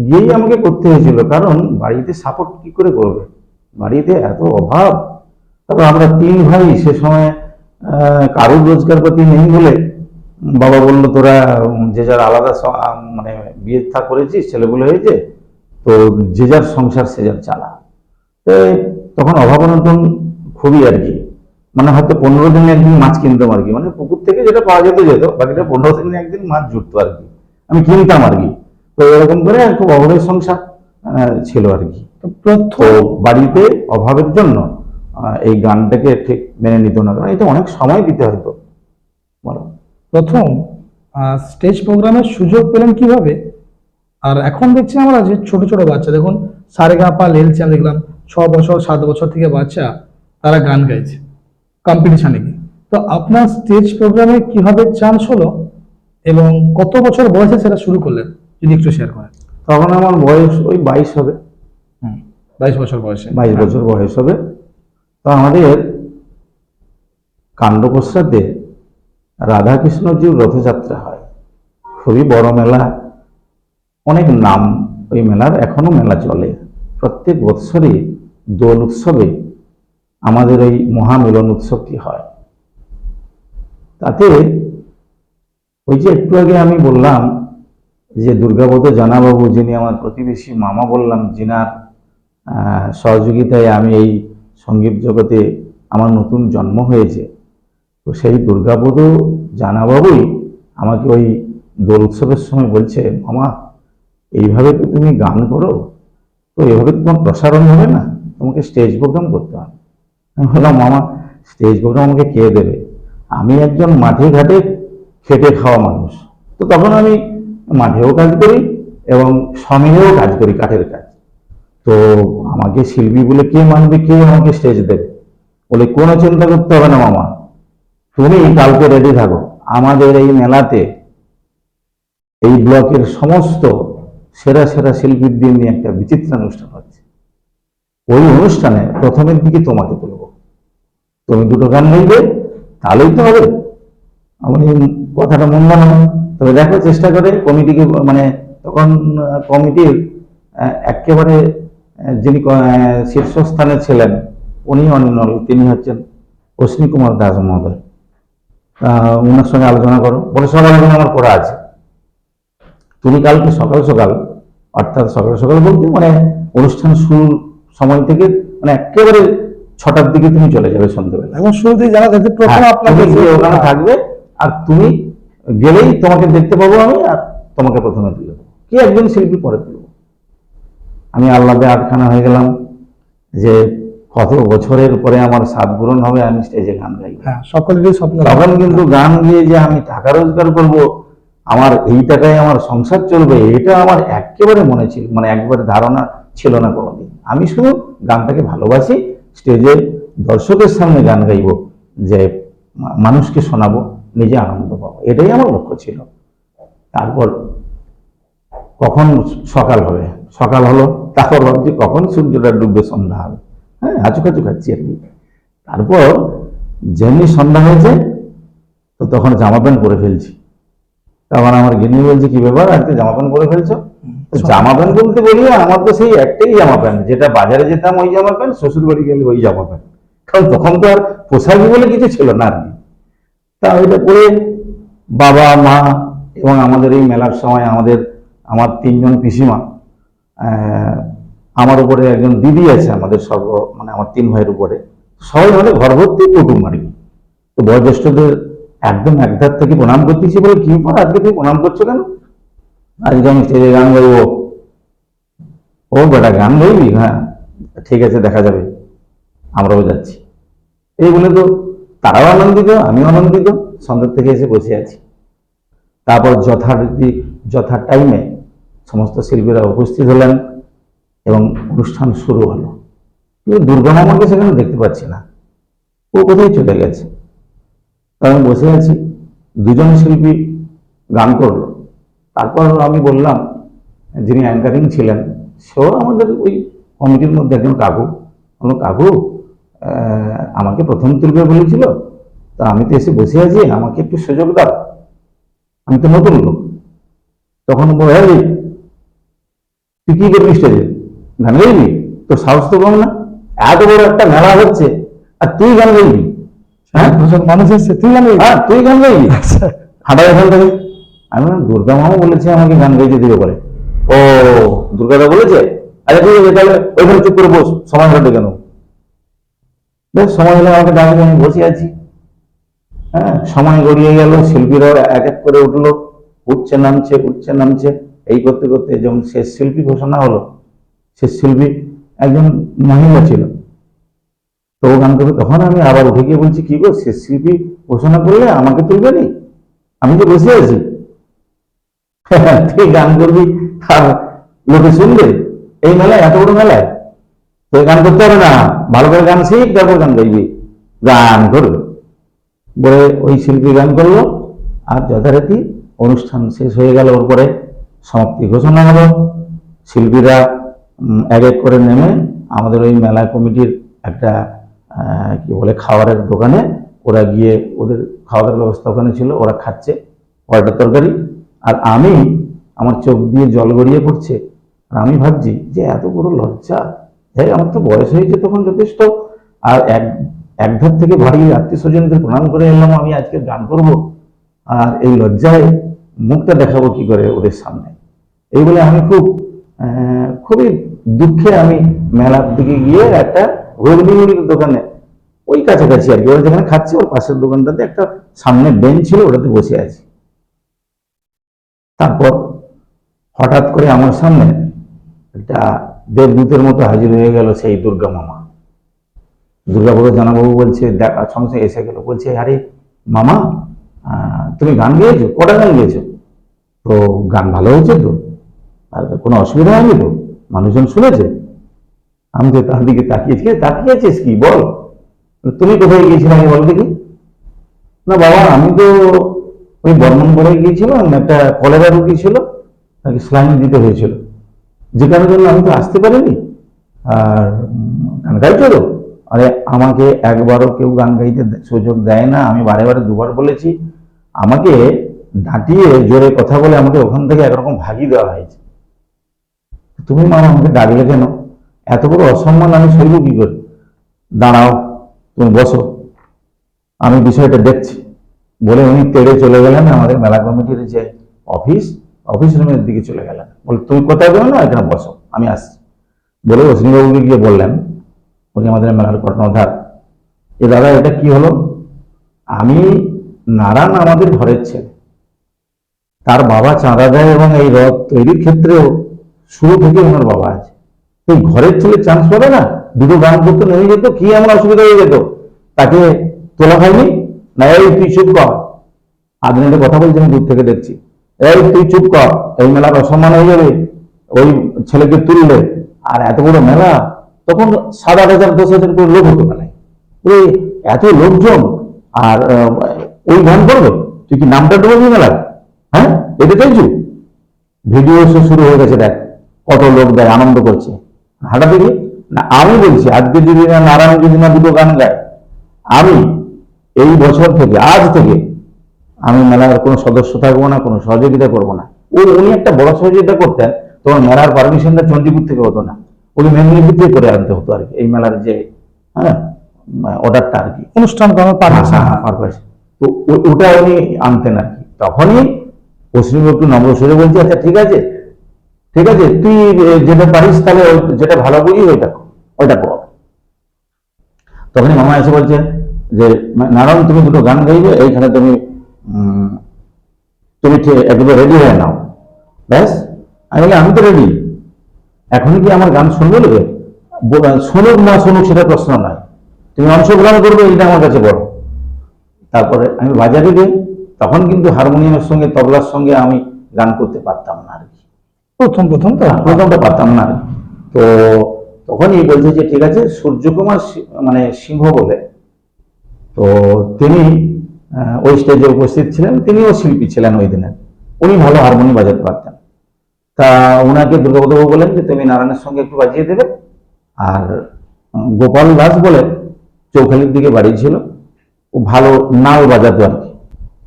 গিয়েই আমাকে করতে হয়েছিল, কারণ বাড়িতে সাপোর্ট কি করে করবে, বাড়িতে এত অভাব। তারপর আমরা 3 ভাই, সে সময় কারোর রোজগার পাতি নেই বলে বাবা বলল তোরা যে যার আলাদা মানে বিয়ে থা করেছিস, ছেলেগুলো হয়েছে, তো যে যার সংসার সে যার চালা। তো তখন অভাব অনটন খুবই আর কি। মানে হয়তো 15 দিনে একদিন মাছ কিনতাম আর কি, মানে পুকুর থেকে যেটা পাওয়া যেত বাকিটা 15 দিনে একদিন মাছ জুটতো আর কি, আমি কিনতাম আর কি। তো এরকম করে খুব অভাবের সংসার ছিল আর কি। তো বাড়িতে অভাবের জন্য এই গানটাকে ঠিক মেনে নিত না, কারণ এটা অনেক সময় দিতে হতো। বলো, প্রথম স্টেজ প্রোগ্রামের সুযোগ পেলেন কিভাবে? আর এখন দেখছি আমরা যে ছোট ছোট বাচ্চা, দেখুন সারেগাপা লেলচে, আমি দেখলাম 6 বছর 7 বছর থেকে বাচ্চা তারা গান গাইছে কম্পিটিশনে গিয়ে। তো আপনার স্টেজ প্রোগ্রামে কিভাবে চান্স হলো এবং কত বছর বয়সে সেটা শুরু করলেন, যদি একটু শেয়ার করেন? তখন আমার বয়স ওই 22 হবে। 22 বছর বয়সে? 22 বছর বয়স হবে। তো আমাদের কাণ্ডপ্রসাদে রাধাকৃষ্ণজির রথযাত্রা হয়, খুবই বড় মেলা, অনেক নাম ওই মেলার, এখনো মেলা চলে। প্রত্যেক বৎসরই দোল উৎসবে আমাদের এই মহামিলন উৎসবটি হয়। তাতে ওই যে একটু আগে আমি বললাম যে দুর্গাপদ জানাবাবু, যিনি আমার প্রতিবেশী মামা বললাম, যিনার সহযোগিতায় আমি এই সঙ্গীত জগতে আমার নতুন জন্ম হয়েছে, তো সেই দুর্গাপদ জানাবাবুই আমাকে ওই দোল উৎসবের সময় বলছে, মামা এইভাবে তো তুমি গান করো, তো এভাবে তো তোমার প্রসারণ হবে না, তোমাকে স্টেজ প্রোগ্রাম করতে হবে। আমি বললাম, মামা স্টেজ প্রোগ্রাম আমাকে কে দেবে, আমি একজন মাঠে ঘাটে খেটে খাওয়া মানুষ। তো তখন আমি মাঠেও কাজ করি এবং সমিলেও কাজ করি, কাঠের কাজ। তো আমাকে শিল্পী বলে কে মানবে, কে আমাকে স্টেজ দেবে? বলে কোনো চিন্তা করতে হবে না মামা, তুমি কালকে রেডি থাকো, আমাদের এই মেলাতে এই ব্লকের সমস্ত সেরা সেরা শিল্পীদের নিয়ে একটা বিচিত্র অনুষ্ঠান হচ্ছে, ওই অনুষ্ঠানে প্রথমের দিকে তোমাকে তুলব, তুমি 2টো গান গাইবে, তাহলেই তো হবে। আমি কথাটা মন্দ না, তবে দেখো চেষ্টা করে কমিটিকে, মানে তখন কমিটির একেবারে যিনি শীর্ষস্থানে ছিলেন উনি অনির্নল, তিনি হচ্ছেন অশ্বিনী কুমার দাস মহোদয়। ওনার সঙ্গে আলোচনা করো, বলে সব আলোচনা আমার করা আছে, তুমি কালকে সকাল সকাল, অর্থাৎ সকাল সকাল বলতে মানে অনুষ্ঠান শুরুর সময় থেকে মানে একেবারে 6টার দিকে তুমি চলে যাবে সন্ধ্যেবেলা। এখন শুরুতেই জানা যাচ্ছে প্রথম হ্যাঁ, আপনাকে তুমি গিয়ে ওখানে থাকবে, আর তুমি গেলেই তোমাকে দেখতে পাবো আমি, আর তোমাকে প্রথমে তুলে দেবো, কি একজন শিল্পী পরে তুলবো। আমি আল্লাহতে আটখানা হয়ে গেলাম যে কত বছরের পরে আমার সাধ পূরণ হবে, আমি স্টেজে গান গাইবো। হ্যাঁ, সকলেরই স্বপ্ন। তখন কিন্তু গান গিয়ে যে আমি টাকা রোজগার করব, আমার এই টাকায় আমার সংসার চলবে, এটা আমার একেবারে মনে ছিল, মানে একবারে ধারণা ছিল না কোনোদিন। আমি শুধু গানটাকে ভালোবাসি, স্টেজে দর্শকের সামনে গান গাইবো, যে মানুষকে শোনাবো, নিজে আনন্দ পাবো, এটাই আমার লক্ষ্য ছিল। তারপর কখন সকাল হবে, সকাল হলো, তারপর ভাবছি কখন সূর্যটা ডুববে, সন্ধ্যা হবে। হ্যাঁ, আচুকাচু খাচ্ছি আর কি। তারপর যেমনি সন্ধ্যা হয়েছে, তো তখন জামা প্যান্ট পরে ফেলছি। তখন আমার গিন্নি বলছে, কি ব্যাপার আজকে জামা প্যান্ট পরে ফেলছো? তো জামা প্যান্ট বলতে বলি, আমার তো সেই একটাই জামা প্যান্ট, যেটা বাজারে যেতাম ওই জামা প্যান্ট, শ্বশুর বাড়ি গেলে ওই জামা প্যান্ট, কারণ তখন তো আর পোশাকি বলে কিছু ছিল না আর কি। তা ওইটা পরে বাবা মা এবং আমাদের এই মেলার সময় আমার 3জন পিসিমা, আমার উপরে একজন দিদি আছে, আমাদের মানে আমার 3 ভাইয়ের উপরে, সবাই মানে ঘর ভর্তি কুটুম আর কি। তো বয়োজ্যেষ্ঠদের একদম একধার থেকে প্রণাম করতেছি, বলে কি ব্যাপার আজকে তুমি প্রণাম করছো কেন? আজকে আমি স্টেজে গান গাইবো। ও বেটা গান গাইবি? হ্যাঁ ঠিক আছে, দেখা যাবে, আমরাও যাচ্ছি। এই বলে তো তারাও আনন্দিত, আমিও আনন্দিত, সন্ধ্যা থেকে এসে বসে আছি। তারপর যথা টাইমে সমস্ত শিল্পীরা উপস্থিত হলেন এবং অনুষ্ঠান শুরু হলো। কিন্তু দুর্গা মামাকে সেখানে দেখতে পাচ্ছি না, ও কোথায় চলে গেছে। আমি বসে আছি, 2জন শিল্পী গান করলো। তারপর আমি বললাম, যিনি অ্যাঙ্কারিং ছিলেন, সেও আমাদের ওই কমিটির মধ্যে একজন কাকু, বললো কাকু আমাকে প্রথম তুলবে বলেছিল, তা আমি তো এসে বসে আছি, আমাকে একটু সুযোগ দাও, আমি তো নতুন লোক। তখন বলে, তুই কি করবি স্টেজে, গান গাইবি? তোর সাহস তো কম না, এত বড় একটা মেলা হচ্ছে আর তুই গান গাইবি? হ্যাঁ, মানুষ এসছে, তুই গান গাইবি? হ্যাঁ তুই গান গাইবি, হাঁটা এখান থেকে। আমি দুর্গা মামা বলেছে আমাকে গান গাইতে দিবে বলে। ও দুর্গাদা বলেছে? আরে ঠিক আছে, তাহলে ওইখানে চুপ করে বস, সময় হতে কেন? বেশ, সময় হলে আমাকে ডাকবে, আমি বসে আছি। হ্যাঁ, সময় গড়িয়ে গেল, শিল্পীরাও এক এক করে উঠলো, উঠছে নামছে, এই করতে করতে যখন শেষ শিল্পী ঘোষণা হলো, শেষ শিল্পী একজন মহিলা ছিল, তো ও গান করবে। তখন আমি আবার উঠে গিয়ে বলছি, কি গো শেষ শিল্পী ঘোষণা করলে আমাকে তুলবে নি? আমি তো বসে আছি। তুই গান করবি আর লোকে শুনবে? এই মেলায়, এত বড় মেলায় তুই গান করতে হবে না, ভালো করে গান শিখ, তারপর গান গাইবি, গান করবে বলে ওই শিল্পী গান করলো। আর যথারীতি অনুষ্ঠান শেষ হয়ে গেল, ওর পরে সমাপ্তি ঘোষণা হলো। শিল্পীরা এক এক করে নেমে আমাদের ওই মেলা কমিটির একটা কি বলে খাবারের দোকানে ওরা গিয়ে, ওদের খাওয়ার ব্যবস্থা ওখানে ছিল, ওরা খাচ্ছে পরোটা তরকারি। আর আমার চোখ দিয়ে জল গড়িয়ে পড়ছে, আর আমি ভাবছি যে এত বড় লজ্জা, আমার তো বয়স হয়েছে তখন যথেষ্ট, আর একধার থেকে ভারী আত্মীয় স্বজনদের প্রণাম করে এলাম, আমি আজকে গান করব, আর এই লজ্জায় মুখটা দেখাবো কি করে ওদের সামনে। এই বলে আমি খুবই দুঃখে আমি মেলার দিকে গিয়ে একটা ঘুগনির দোকানে, ওই কাছাকাছি আর কি, ওরা যেখানে খাচ্ছে ওর পাশের দোকানটাতে একটা সামনে বেঞ্চ ছিল, ওটাতে বসে আছি। তারপর হঠাৎ করে আমার সামনে একটা দেবদূতের মতো হাজির হয়ে গেল সেই দুর্গা মামা। দুর্গাবাবু জানাবাবু বলছে, সঙ্গে সঙ্গে এসে গেল, বলছে, আরে মামা তুমি গান গেয়েছো? কটা গান গেয়েছো? তো গান ভালো হয়েছে তো? আর কোনো অসুবিধা হয়নি তো? মানুষজন শুনেছে? আমি তো তার দিকে তাকিয়েছিস কি বল, তুমি কোথায় গিয়েছিলে আমি বল দেখি। না বাবা, আমি তো ওই বর্মন করে গিয়েছিলাম, একটা কলেরা রুগী ছিল, তাকে স্লাইন দিতে হয়েছিল, যে কারণের জন্য আমি তো আসতে পারিনি। আর গান গাইছো তো? আরে আমাকে একবারও কেউ গান গাইতে সুযোগ দেয় না, আমি বারে বারে 2বার বলেছি, আমাকে ডাঁটিয়ে জোরে কথা বলে আমাকে ওখান থেকে একরকম ভাগিয়ে দেওয়া হয়েছে। তুমি মামা আমাকে ডাকলে কেন? এত বড় অসম্মান আমি সইব কি করে? দাঁড়াও, তুমি বসো, আমি বিষয়টা দেখছি বলে উনি তেড়ে চলে গেলেন আমাদের মেলা কমিটির যে অফিস রুমের দিকে চলে গেলেন। বলে তুমি কোথায় যাবে না, এখানে বসো, আমি আসছি বলে অশ্বিনীবাবুকে গিয়ে বললেন, উনি আমাদের মেলার কর্ণধার। এ দাদা এটা কি হলো, আমি নারায়ণ আমাদের ঘরের ছেলে, তার বাবা চাঁদা দেয় এবং এই রথ তৈরির ক্ষেত্রেও শুরু থেকে ওনার বাবা আছে। এই ঘরের ছেলে চান্স পাবে না, দুটো গান করতে নেমে যেত, কি এমন অসুবিধা হয়ে যেত, তাকে তোলা হয়নি না? এই তুই চুপ কর, আদমিটা কথা বলছে, আমি দূর থেকে দেখছি, এই তুই চুপ কর, এই মেলার অসম্মান হয়ে যাবে, ওই ছেলেকে তুললে। আর এত বড় মেলা, তখন 7-8 হাজার 10 হাজার করে লোক হতো মেলায়, ওই এত লোকজন, আর ওই গান করবে, তুই কি নামটা বলবি মেলার? হ্যাঁ, এটা চাইছু? ভিডিও শুরু হয়ে গেছে, দেখ কত লোক দেয়, আনন্দ করছে, হাঁটা দেখি না। আমি বলছি আজকে যদি না নারায়ণ যদি না দুটো গান গায়, আমি এই বছর থেকে, আজ থেকে আমি মেলার কোনো সদস্য থাকবো না, কোনো সহযোগিতা করবো না। উনি একটা বড় সহযোগিতা করতেন, তখন মেলার পারমিশনটা চণ্ডীপুর থেকে হতো না, উনি মেদিনীপুর থেকে করে আনতে হতো আর কি, এই মেলার যে হ্যাঁ অর্ডারটা আর কি, অনুষ্ঠান করার পারমিশন। তো ওটা উনি আনতেন আর কি। তখনই পশ্চিম একটু নম্র সুরে বলছি, আচ্ছা ঠিক আছে ঠিক আছে, তুই যেটা পারিস তাহলে যেটা ভালো বুঝি ওইটা কর। তখনই মামা এসে বলছে যে নারায়ণ তুমি দুটো গান গাইবে, এইখানে তুমি তুমি একদম রেডি হয়ে নাও। ব্যাস, আমি বলি আমি তো রেডি, এখনই কি আমার গান শুনবে লোকে? শুনুক না শুনুক সেটা প্রশ্ন নয়, তুমি অংশগ্রহণ করবে এটা আমার কাছে বড়। তারপরে আমি বাজারে যাই, তখন কিন্তু হারমোনিয়ামের সঙ্গে তবলার সঙ্গে আমি গান করতে পারতাম না আর কি, প্রথমটা পারতাম না। তো তখনই বলছে যে ঠিক আছে, সূর্যকুমার মানে সিংহ বলে, তো তিনি ওই স্টেজে উপস্থিত ছিলেন, তিনিও শিল্পী ছিলেন ওই দিনের, উনি ভালো হারমোনিয়াম বাজাতে পারতেন। তা ওনাকে দুর্গাপদবাবু বলেন যে তুমি নারায়ণের সঙ্গে একটু বাজিয়ে দেবে। আর গোপাল দাস বলে চৌখালির দিকে বাড়ি ছিল, ও ভালো নাল বাজাতো আর কি,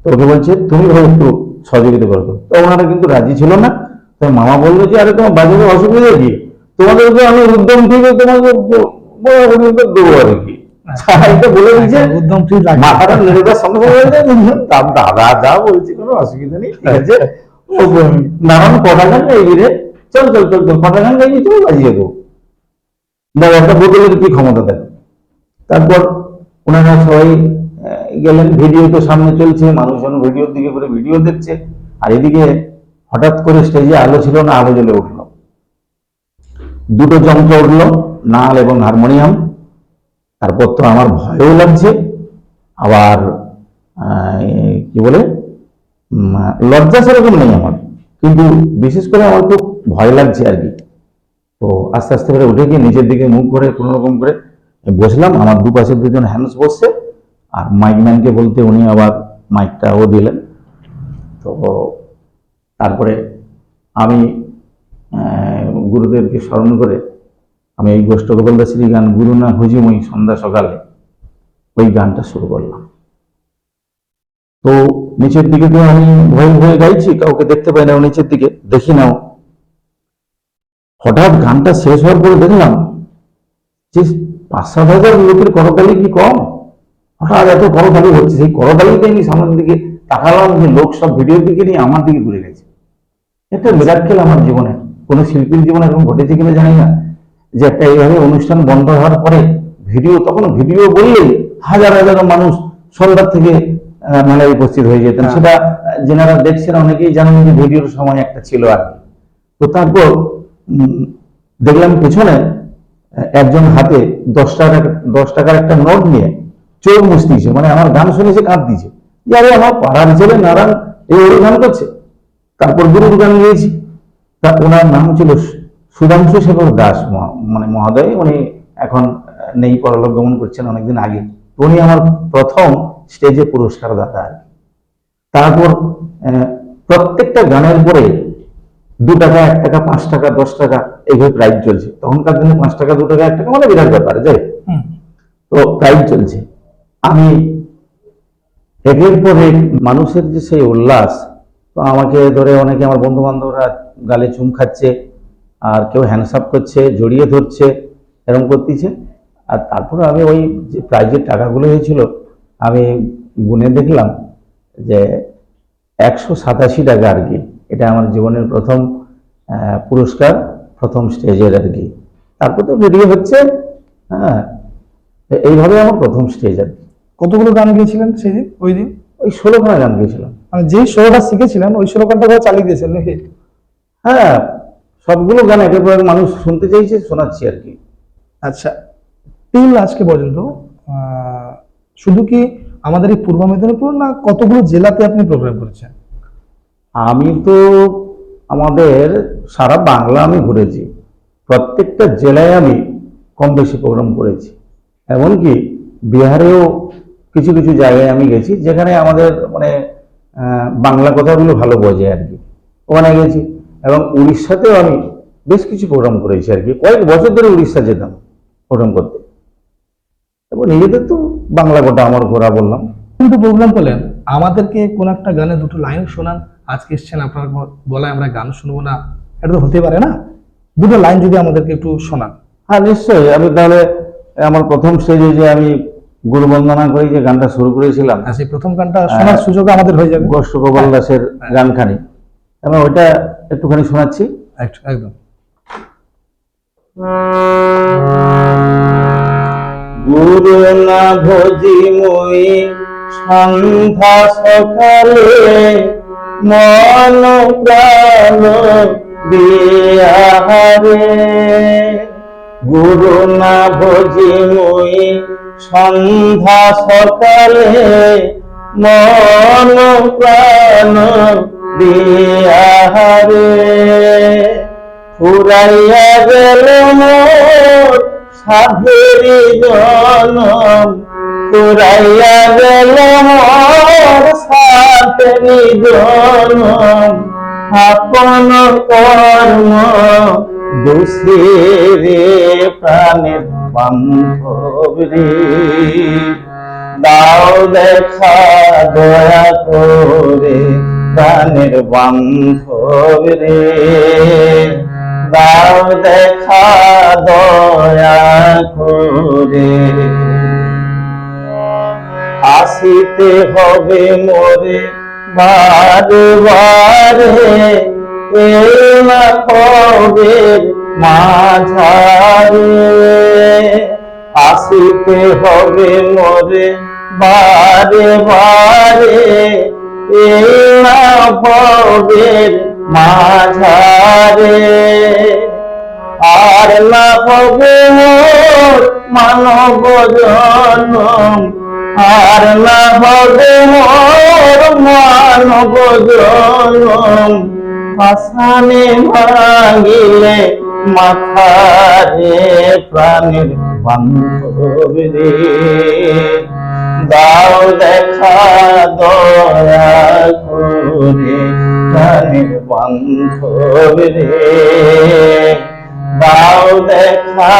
তো ওকে বলছে তুমি ভাই একটু সহযোগিতা করো। তো ওনারা কিন্তু রাজি ছিল না। তো মামা বললো যে আরে তোমার বাজারে অসুবিধা কি, তোমাদেরকে আমি উদ্যম থেকে তোমাকে দেবো আর কি, বলে দিচ্ছে মাথাটা নেড়ে দেওয়ার সঙ্গে সঙ্গে দাদা যা বলছি কোনো অসুবিধা নেই, ঠিক আছে। নানান কটা গান গাইবি রে, চল চল চল চল, কটা গান গাইবি তুমি বাজিয়ে দেবো, একটা বোতলের কি ক্ষমতা দেবে। তারপর ওনারা সবাই গেলেন, ভিডিও তো সামনে চলছে, মানুষজন ভিডিওর দিকে করে ভিডিও দেখছে, আর এদিকে হঠাৎ করে স্টেজে আলো ছিল না, আলো জ্বলে উঠলো, দুটো যন্ত্র উঠলো, নাল এবং হারমোনিয়াম। তারপর তো আমার ভয়ও লাগছে, আবার কি বলে লজ্জা সেরকম নেই আমার, কিন্তু বিশেষ করে আমার খুব ভয় লাগছে আর কি। তো আস্তে আস্তে করে উঠে গিয়ে নিচের দিকে মুখ করে কোনো রকম করে বসলাম, আমার দুপাশে দুজন হ্যান্ডস বসছে, আর মাইকম্যানকে বলতে উনি আবার মাইকটাও দিলেন। তো তারপরে আমি গুরুদেবকে স্মরণ করে আমি এই গোষ্ঠ গোপাল দাসের গান গুরু না হুজিমই সন্ধ্যা সকালে, ওই গানটা শুরু করলাম। তো নিচের দিকে তো আমি ভয়ে ভয়ে গাইছি, কাউকে দেখতে পাই না, নিচের দিকে দেখি নাও। হঠাৎ গানটা শেষ হওয়ার পরে দেখলাম যে 5-7 হাজার লোকের করতালি কি কম, হঠাৎ এত করতালি হচ্ছে। সেই করতালিতে আমি সামনের দিকে তাকালাম, যে লোক সব ভিডিওর দিকে নিয়ে আমার দিকে ঘুরে গেছে। একটা মিরাক্কেল আমার জীবনে, কোনো শিল্পীর জীবনে এরকম ঘটেছে কিনা জানি না, যে একটা এইভাবে অনুষ্ঠান বন্ধ হওয়ার পরে ভিডিও, তখন ভিডিও বললেই হাজার হাজার মানুষ সন্ধ্যার থেকে মেলায় উপস্থিত হয়ে যেতেন। সেটা যেনারা দেখছেন অনেকেই জানেন যে ভিডিওর সময় একটা ছিল আর কি। তো তারপর দেখলাম পেছনে একজন হাতে 10 টাকার একটা নোট নিয়ে চোখ মুছতিছে, মানে আমার গান শুনেছে কাঁদতিছে, যে আরে আমার পাড়ার ছেলে নারায়ণ এই গান করছে। তারপর গুরুর গান গিয়েছি, তা ওনার নাম ছিল সুধাংশু শেখর দাস, মানে মহোদয়, উনি এখন নেই, পরলোক গমন করছেন অনেকদিন আগে। উনি আমার প্রথম স্টেজে পুরস্কার দাতা আর কি। তারপর প্রত্যেকটা গানের পরে 2 টাকা, 1 টাকা, 5 টাকা, 10 টাকা এইভাবে প্রাইজ চলছে। তখনকার দিনে 5 টাকা, 2 টাকা, 1 টাকা মানে বিরাট ব্যাপার, যাই তো প্রাইজ চলছে। আমি একের পর এক মানুষের যে সেই উল্লাস, তো আমাকে ধরে অনেকে আমার বন্ধু বান্ধবরা গালে চুম খাচ্ছে, আর কেউ হ্যান্ডসাপ করছে, জড়িয়ে ধরছে, এরকম করতেছে। আর তারপরে আমি ওই যে প্রাইজের টাকাগুলো হয়েছিল, আমি গুনে দেখলাম যে 187 টাকা আর কি। এটা আমার জীবনের প্রথম পুরস্কার, প্রথম স্টেজের আর কি। তারপর তো ভিডিও হচ্ছে, হ্যাঁ, এইভাবে আমার প্রথম স্টেজ আর কি। কতগুলো গান গেয়েছিলেন সেই দিন, ওই দিন? ওই 16খানা গান গেয়েছিলাম। মানে যেই ষোলোটা শিখেছিলেন ওই 16 গানটা চালিয়ে দিয়েছেন নাকি? হ্যাঁ, সবগুলো গান একের পর এক মানুষ শুনতে চাইছে, শোনাচ্ছি আর কি। আচ্ছা, টিল আজকে পর্যন্ত শুধু কি আমাদের এই পূর্ব মেদিনীপুর না কতগুলো জেলাতে আপনি প্রোগ্রাম করেছেন? আমি তো আমাদের সারা বাংলা আমি ঘুরেছি, প্রত্যেকটা জেলায় আমি কম বেশি প্রোগ্রাম করেছি। এমনকি বিহারেও কিছু কিছু জায়গায় আমি গেছি যেখানে আমাদের মানে বাংলা কথাগুলো ভালো বোঝে আর কি, ওখানে গেছি। এবং উড়িষ্যাতেও আমি বেশ কিছু প্রোগ্রাম করেছি আর কি, কয়েক বছর ধরে উড়িষ্যা যেতাম প্রোগ্রাম করতে। এবং নিজেদের তো বাংলা গোটা আমার ঘোরা বললাম। কিন্তু প্রোগ্রাম করলেন, আমাদেরকে কোন একটা গানে দুটো লাইন শোনান। আজকে এসছেন আপনার বলায় আমরা গান শুনবো না, এটা তো হতে পারে না। দুটো লাইন যদি আমাদেরকে একটু শোনান। হ্যাঁ নিশ্চয়ই, আমি তাহলে আমার প্রথম স্টেজে যে আমি গুরু বন্দনা করে যে গানটা শুরু করেছিলাম, সেই প্রথম গানটা শোনার সুযোগ আমাদের হয়ে যাবে। গোষ্ঠ গোপাল দাসের গানখানি, আমি ওইটা একটুখানি শোনাচ্ছি। একদম। গুরু না ভজি মই সন্ধ্যা সকালে, মন প্রাণ বিহারে। গুরু না ভজি মই সন্ধ্যা সকালে, মন প্রাণ বিহারে। ফুরাইয়া গেল মোর সাধেরি জনম, ফুরাইয়া গেল মোর সাধেরি জনম। আপন কর্ম দোষেরে প্রাণের বান্ধব রে, দাও দেখা দয়া করে প্রাণের বান্ধব রে, দাও দেখা দয়া করে। আসিতে হবে মোরে বারে বারে, এই না কবে মাঝারে। আসিতে হবে মোরে বারে বারে, এই না কবে মাঝারে। আর না হবে মোর মানব জনম, আর না হবে মোর মানব জনম। পাষাণে ভাঙিলে মাথারে প্রাণের বান্ধব রে, দাও দেখা দয়া করে প্রাণের বান্ধব রে, দাও দেখা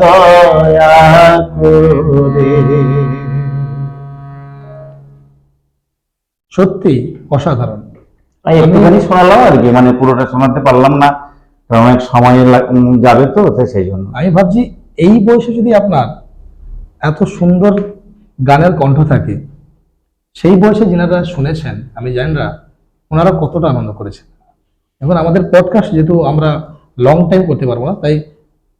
দয়া করে। সত্যি অসাধারণ। একটুখানি শোনালাম আর কি, মানে পুরোটা শোনাতে পারলাম না, কারণ অনেক সময় যাবে তো, সেই জন্য। আমি ভাবছি এই বয়সে যদি আপনার এত সুন্দর গানের কণ্ঠ থাকে, সেই বয়সে যিনারা শুনেছেন আমি জানি না ওনারা কতটা আনন্দ করেছেন। এখন আমাদের পডকাস্ট যেহেতু আমরা লং টাইম করতে পারবো না, তাই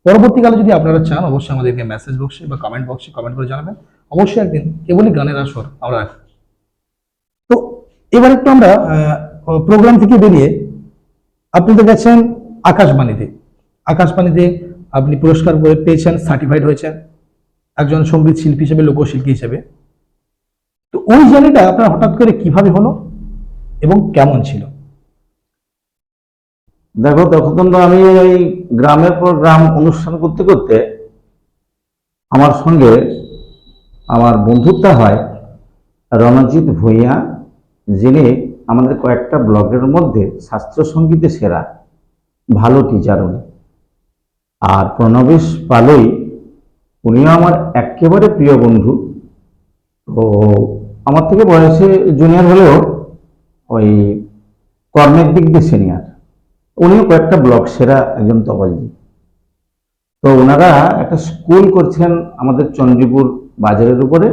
পরবর্তীকালে যদি আপনারা চান অবশ্যই আমাদেরকে মেসেজ বক্সে বা কমেন্ট বক্সে কমেন্ট করে জানাবেন। অবশ্যই একদিন কেবলই গানের আসর আমরা রাখি। তো এবার একটু আমরা প্রোগ্রাম থেকে বেরিয়ে আপনি তো গেছেন আকাশবাণীতে। আকাশবাণীতে আপনি পুরস্কার পেয়েছেন, সার্টিফাইড হয়েছেন একজন সঙ্গীত শিল্পী হিসেবে, লোকশিল্পী হিসেবে। তো ওই জার্নিটা আপনার হঠাৎ করে কিভাবে হলো এবং কেমন ছিল? দেখো, তখন তো আমি ওই গ্রামের পর গ্রাম অনুষ্ঠান করতে করতে আমার সঙ্গে আমার বন্ধুত্ব হয় রণজিৎ ভূঁইয়া, যিনি আমাদের কয়েকটা ব্লগের মধ্যে শাস্ত্রীয় সঙ্গীতে সেরা ভালো টিচার উনি। আর প্রণবেশ পালই, উনিও আমার একেবারে প্রিয় বন্ধু। তো আমার থেকে বয়সে জুনিয়র হলেও ওই কর্মের দিক দিয়ে সিনিয়র। উনিও কয়েকটা ব্লগ সেরা একজন তবলজি। তো ওনারা একটা স্কুল করছেন আমাদের চন্ডীপুর বাজারের উপরে,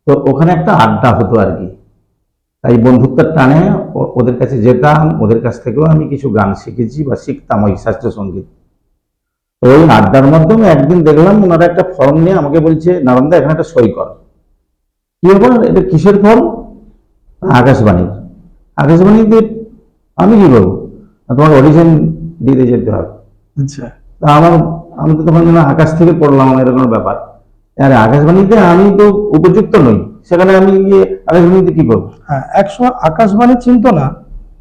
তো ওখানে একটা আড্ডা হতো আর কি। তাই বন্ধুত্বের টানে ওদের কাছে যেতাম, ওদের কাছ থেকেও আমি কিছু গান শিখেছি বা শিখতাম ওই শাস্ত্রীয় সঙ্গীত। তো তো ওই আড্ডার মাধ্যমে একদিন দেখলাম ওনারা একটা ফর্ম নিয়ে আমাকে বলছে, নারায়ণদা এখানে একটা সই কর। কি ব্যাপার, এটা কিসের ফর্ম? আকাশবাণীর। আকাশবাণীতে আমি কি করবো? তোমার অডিশন দিতে যেতে হবে। আচ্ছা। তা আমি তো তখন যেন আকাশ থেকে পড়লাম এরকম ব্যাপার। আর আকাশবাণীতে আমি তো উপযুক্ত নই, সেখানে আমি গিয়ে আকাশবাণীতে কি করবো? হ্যাঁ, 100 আকাশবাণী চিন্ত না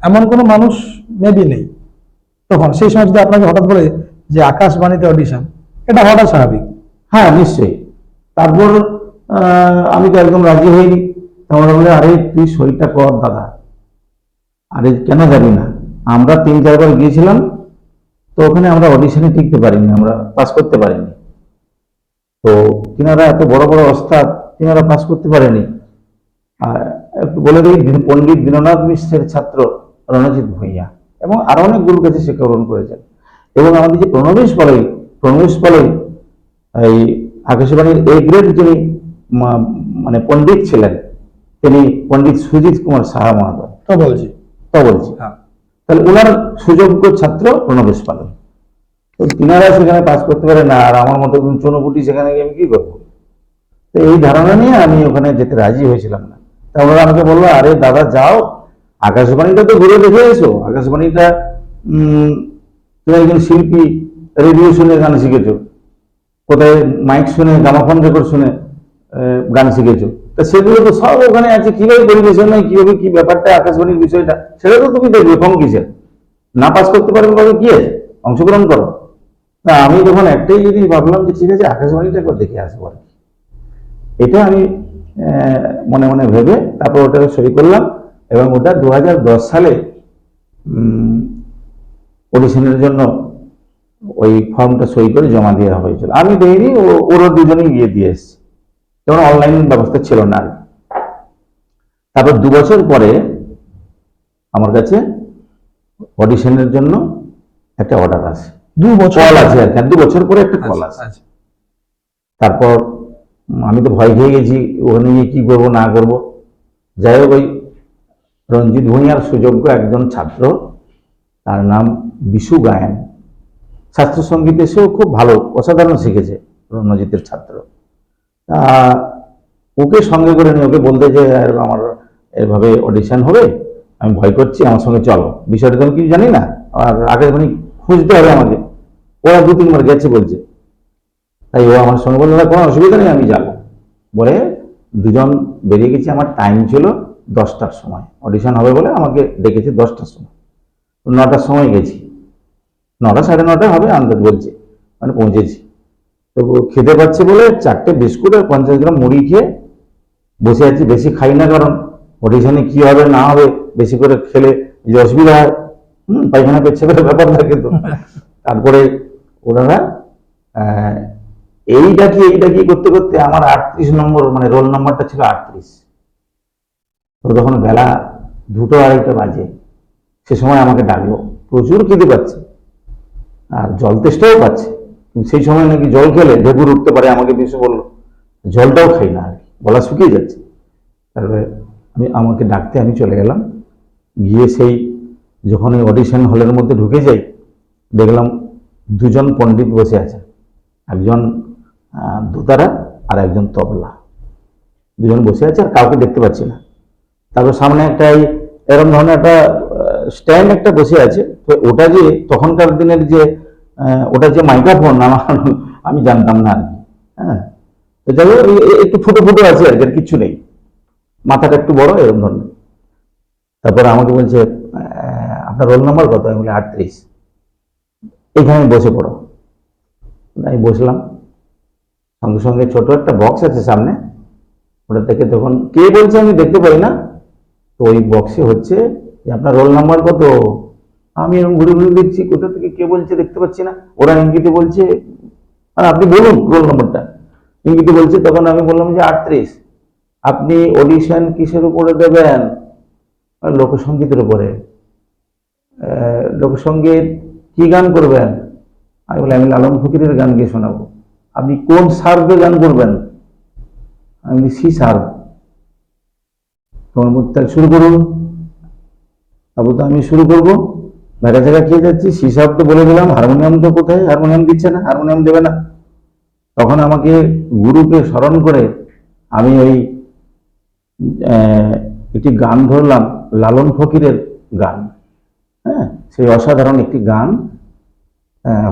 এমন কোনো মানুষ মেবি নেই তখন। সেই সময় যদি আপনাকে হঠাৎ বলে যে আকাশবাণীতে অডিশন, এটা হঠাৎ স্বাভাবিক। হ্যাঁ, নিশ্চয়ই। তারপর আমি তো একদম রাজি হইনি। তোমরা বলে, আরে তুই সইটা কর দাদা। আরে কেন যাবি না? আমরা 3-4 বার গিয়েছিলাম, তো ওখানে আমরা অডিশনে টিকতে পারিনি, আমরা পাস করতে পারিনি। তো তিনারা এত বড় বড় ওস্তাদ, তিনারা পাস করতে পারেনি। আর একটু বলে দিই, পণ্ডিত দীননাথ মিশ্রের ছাত্র রণজিৎ ভূঁইয়া এবং আরো অনেক গুরুর কাছে শিক্ষা গ্রহণ করেছেন। এবং আমাদের যে প্রণবেশ পালই এই আকাশবাণীর এ গ্রেড যিনি মানে পণ্ডিত ছিলেন, তিনি পণ্ডিত সুজিত কুমার সাহা মহাদয়। তো বলছি। হ্যাঁ। তাহলে ওনার সুযোগ্য ছাত্র প্রণবেশ পালন। তো তিনারা সেখানে পাস করতে পারে না, আর আমার মতো চুনোপুটি সেখানে গিয়ে আমি কি করবো? তো এই ধারণা নিয়ে আমি ওখানে যেতে রাজি হয়েছিলাম না। তা ওরা আমাকে বললো, আরে দাদা যাও, আকাশবাণীটা তো ঘুরে দেখে এসো। আকাশবাণীটা তুমি একজন শিল্পী, রেডিও শুনে গান শিখেছো, কোথায় মাইক শুনে, গ্রামাফোন রেকর্ড শুনে গান শিখেছো। তা সেগুলো তো সব ওখানে আছে, কিভাবে পরিবেশন হয়, কিভাবে কি ব্যাপারটা, আকাশবাণীর বিষয়টা, সেটা তো তুমি দেখবে। কম কিসের? না পাস করতে পারবে তবে কি আছে, অংশগ্রহণ করো। তা আমি তখন একটাই জিনিস ভাবলাম যে ঠিক আছে, আকাশবাণীটা একবার দেখে আসবো আর কি। এটা আমি মনে মনে ভেবে তারপর ওটাকে সই করলাম। এবং ওটা 2010 সালে অডিশনের জন্য ওই ফর্মটা সই করে জমা দেওয়া হয়েছিল। আমি দেইনি, ওরা দুজনেই গিয়ে দিয়ে এসছে, তখন অনলাইন ব্যবস্থা ছিল না আর কি। তারপর 2 বছর পরে আমার কাছে অডিশনের জন্য একটা অর্ডার আসে। 2 বছর কল আছে আর কি, 2 বছর পরে একটা কল আচ্ছা, আছে। আচ্ছা। তারপর আমি তো ভয় খেয়ে গেছি, ওখানে গিয়ে কি করবো না করবো। যাই হোক, ওই রঞ্জিত ভূঁইয়ার সুযোগ্য একজন ছাত্র, তার নাম বিশু গায়েন, শাস্ত্র সঙ্গীতে সেও খুব ভালো, অসাধারণ শিখেছে, রণজিতের ছাত্র। তা ওকে সঙ্গে করে নিয়ে ওকে বলতে যে আমার এভাবে অডিশন হবে, আমি ভয় করছি, আমার সঙ্গে চলো। বিষয়টা তো আমি কিছু জানি না, আর আকাশবাণী খুঁজতে হবে আমাকে। ওরা 2-3 বার গেছে বলছে। তাই ও আমার সঙ্গে বললো, কোনো অসুবিধা নেই, আমি যাবো বলে দুজন বেরিয়ে গেছি। আমার টাইম ছিল 10টার সময়, অডিশন হবে বলে আমাকে ডেকেছে 10টার সময়। 9টার সময় গেছি, 9টা 9:30 হবে আন্দাজ বলছে, মানে পৌঁছেছি। তো খেতে পাচ্ছে বলে 4টে বিস্কুট আর 50 গ্রাম মুড়ি খেয়ে বসে আছি। বেশি খাই না, কারণ অডিশনে কি হবে না হবে, বেশি করে খেলে যে অসুবিধা হয়, পায়খানা পেচ্ছাপের ব্যাপার থাকে তো। তারপরে ওনারা এইটা কি করতে করতে আমার 38 নম্বর, মানে রোল নাম্বারটা ছিল 38। তো তখন বেলা 2টো-2:30 বাজে। সে সময় আমাকে ডাকলো, প্রচুর খিদে পাচ্ছে আর জল তেষ্টাও পাচ্ছে। কিন্তু সেই সময় নাকি জল খেলে ঢেকুর উঠতে পারে, আমাকে বিশু বললো। জলটাও খাই না আর কি, গলা শুকিয়ে যাচ্ছে। তারপরে আমাকে ডাকতে আমি চলে গেলাম। গিয়ে সেই যখন ওই অডিশন হলের মধ্যে ঢুকে যাই, দেখলাম দুজন পণ্ডিত বসে আছে, একজন দোতারা আর একজন তবলা। দুজন বসে আছে, আর কাউকে দেখতে পাচ্ছি না। তারপর সামনে একটা এরকম ধরনের একটা স্ট্যান্ড একটা বসে আছে। তো ওটা যে তখনকার দিনের যে ওটা যে মাইক্রোফোন, আমি জানতাম না আর কি। হ্যাঁ, তো যাই হোক, একটু ফুটো ফুটো আছে আর কি, আর কিচ্ছু নেই, মাথাটা একটু বড় এরকম ধরনের। তারপরে আমাকে বলছে, আপনার রোল নাম্বার কত? আমি বলি 38। এখানে বসে পড়ো। আমি বসলাম। সঙ্গে সঙ্গে ছোট একটা বক্স আছে সামনে, ওটা থেকে তখন কে বলছে আমি দেখতে পাই না। তো ওই বক্সে হচ্ছে যে আপনার রোল নাম্বার কত। আমি এরকম ঘুরে ঘুরে দেখছি, কোথা থেকে কে বলছে দেখতে পাচ্ছি না। ওরা ইঙ্গিতে বলছে, আপনি বলুন রোল নাম্বারটা, ইঙ্গিতে বলছে। তখন আমি বললাম যে 38। আপনি অডিশন কিসের উপরে দেবেন? লোকসঙ্গীতের উপরে। লোকসঙ্গীত কি গান করবেন? আমি বলি, আমি লালন ফকিরের গান গিয়ে শোনাবো। আপনি কোন সার্ভে গান করবেন? আমি বলি, সি সার্ভ। তোমার মধ্যে শুরু করুন। তারপর তো আমি শুরু করবো। বাইরে জায়গা খেয়ে যাচ্ছি, হিসাব তো বলে দিলাম, হারমোনিয়াম তো কোথায়, হারমোনিয়াম দিচ্ছে না, হারমোনিয়াম দেবে না। তখন আমাকে গুরুকে স্মরণ করে আমি ওই একটি গান ধরলাম, লালন ফকিরের গান। হ্যাঁ, সেই অসাধারণ একটি গান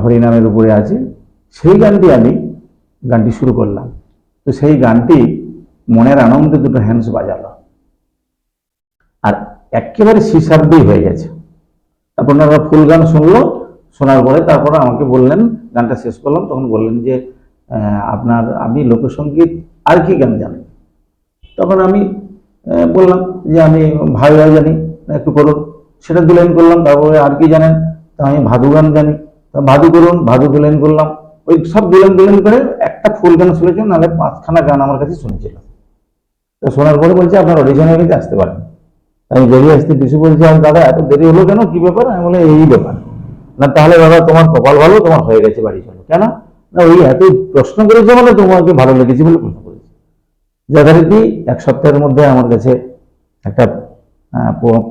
হরিনামের উপরে আছে, সেই গানটি শুরু করলাম। তো সেই গানটি মনের আনন্দে দুটো হ্যান্ডস বাজালো, আর একেবারে শিশাব্দেই হয়ে গেছে। তারপর ওনারা ফুল গান শুনলো, শোনার পরে তারপর আমাকে বললেন, গানটা শেষ করলাম, তখন বললেন যে আপনি লোকসঙ্গীত আর কি গান জানেন? তখন আমি বললাম যে আমি ভাই ভাই জানি, একটু করুন। সেটা দুলাইন করলাম। তারপরে আর কি জানেন? তা আমি ভাদু গান জানি, তা ভাদু করুন, ভাদু দুলাইন করলাম। ওই সব দুলাইন করে একটা ফুল গান শুনেছেন, নাহলে 5খানা গান আমার কাছে শুনেছিল। তো শোনার পরে বলছে আপনার অডিশনের কাছে আসতে পারেন। আমি বেরিয়ে আসতে পিছু বলছি, আর দাদা এত দেরি হলো কেন, কি ব্যাপার? আমি বলে এই ব্যাপার। না তাহলে দাদা তোমার কপাল ভালো, তোমার হয়ে গেছে, বাড়ি চলো। কেন? না ওই এত প্রশ্ন করেছে বলে তোমাকে ভালো লেগেছে বলে প্রশ্ন করেছে। যথারীতি 1 সপ্তাহের মধ্যে আমার কাছে একটা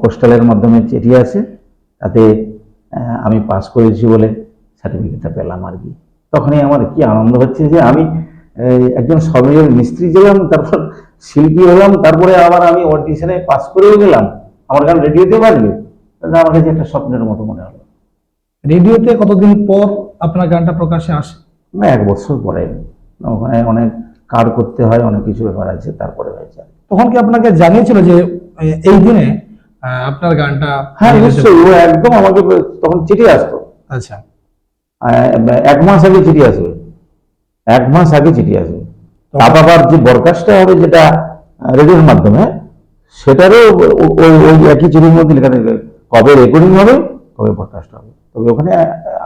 পোস্টালের মাধ্যমে চিঠি আসে, তাতে আমি পাস করেছি বলে সার্টিফিকেটটা পেলাম আর কি। তখনই আমার কি আনন্দ হচ্ছে যে আমি একজন সবজের মিস্ত্রি ছিলাম, তারপর শিল্পী হলাম, তারপরে আবার আমি অডিশনে পাস করেও গেলাম, আমার গান রেডিওতে বাজবে। তাহলে আমার কাছে একটা স্বপ্নের মতো মনে হলো। রেডিওতে কতদিন পর আপনার গানটা প্রকাশে আসে? না, 1 বছর পরে। ওখানে অনেক কার্ড করতে হয়, অনেক কিছু ব্যাপার আছে, তারপরে হয়েছে। তখন কি আপনাকে জানিয়েছিল যে এই দিনে আপনার গানটা? হ্যাঁ নিশ্চয়ই, ও একদম আমাকে তখন চিঠি আসতো। আচ্ছা। 1 মাস আগে চিঠি আসবে, 1 মাস আগে চিঠি আসবে। তারপর যে ব্রডকাস্টটা হবে, যেটা রেডিওর মাধ্যমে, সেটারও ওই একই চিঠির মধ্যে লেখা থাকবে কবে রেকর্ডিং হবে, কবে ব্রডকাস্ট হবে। তবে ওখানে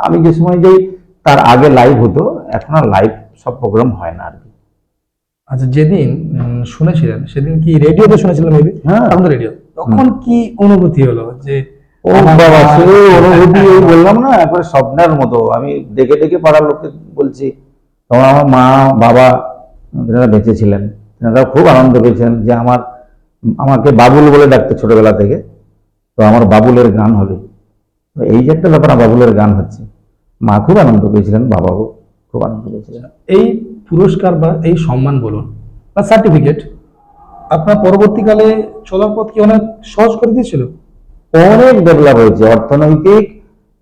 আমি যে সময় যাই তার আগে লাইভ হতো, এখন আর লাইভ সব প্রোগ্রাম হয় না আর কি। আচ্ছা, যেদিন শুনেছিলেন সেদিন কি রেডিওতে শুনেছিলেন? মেবি হ্যাঁ, তখন তো রেডিও। তখন কি অনুভূতি হলো যে ও বাবা, সে অনুভূতি ওই বললাম না, একবারে স্বপ্নের মতো। আমি ডেকে ডেকে পাড়ার লোককে বলছি, তখন আমার মা বাবা যারা বেঁচে ছিলেন, তারা খুব আনন্দ পেয়েছেন যে আমাকে বাবুল বলে ডাকতে ছোটবেলা থেকে। তো আমার বাবুলের গান হবে, তো এই যে একটা ব্যাপার, বাবুলের গান হচ্ছে। মা খুব আনন্দ পেয়েছিলেন, বাবাও খুব আনন্দ পেয়েছিলেন। এই পুরস্কার বা এই সম্মান বলুন বা সার্টিফিকেট আপনার পরবর্তীকালে চলার পথ কি অনেক সহজ করে দিয়েছিল? অনেক ডেভেলপ হয়েছে, অর্থনৈতিক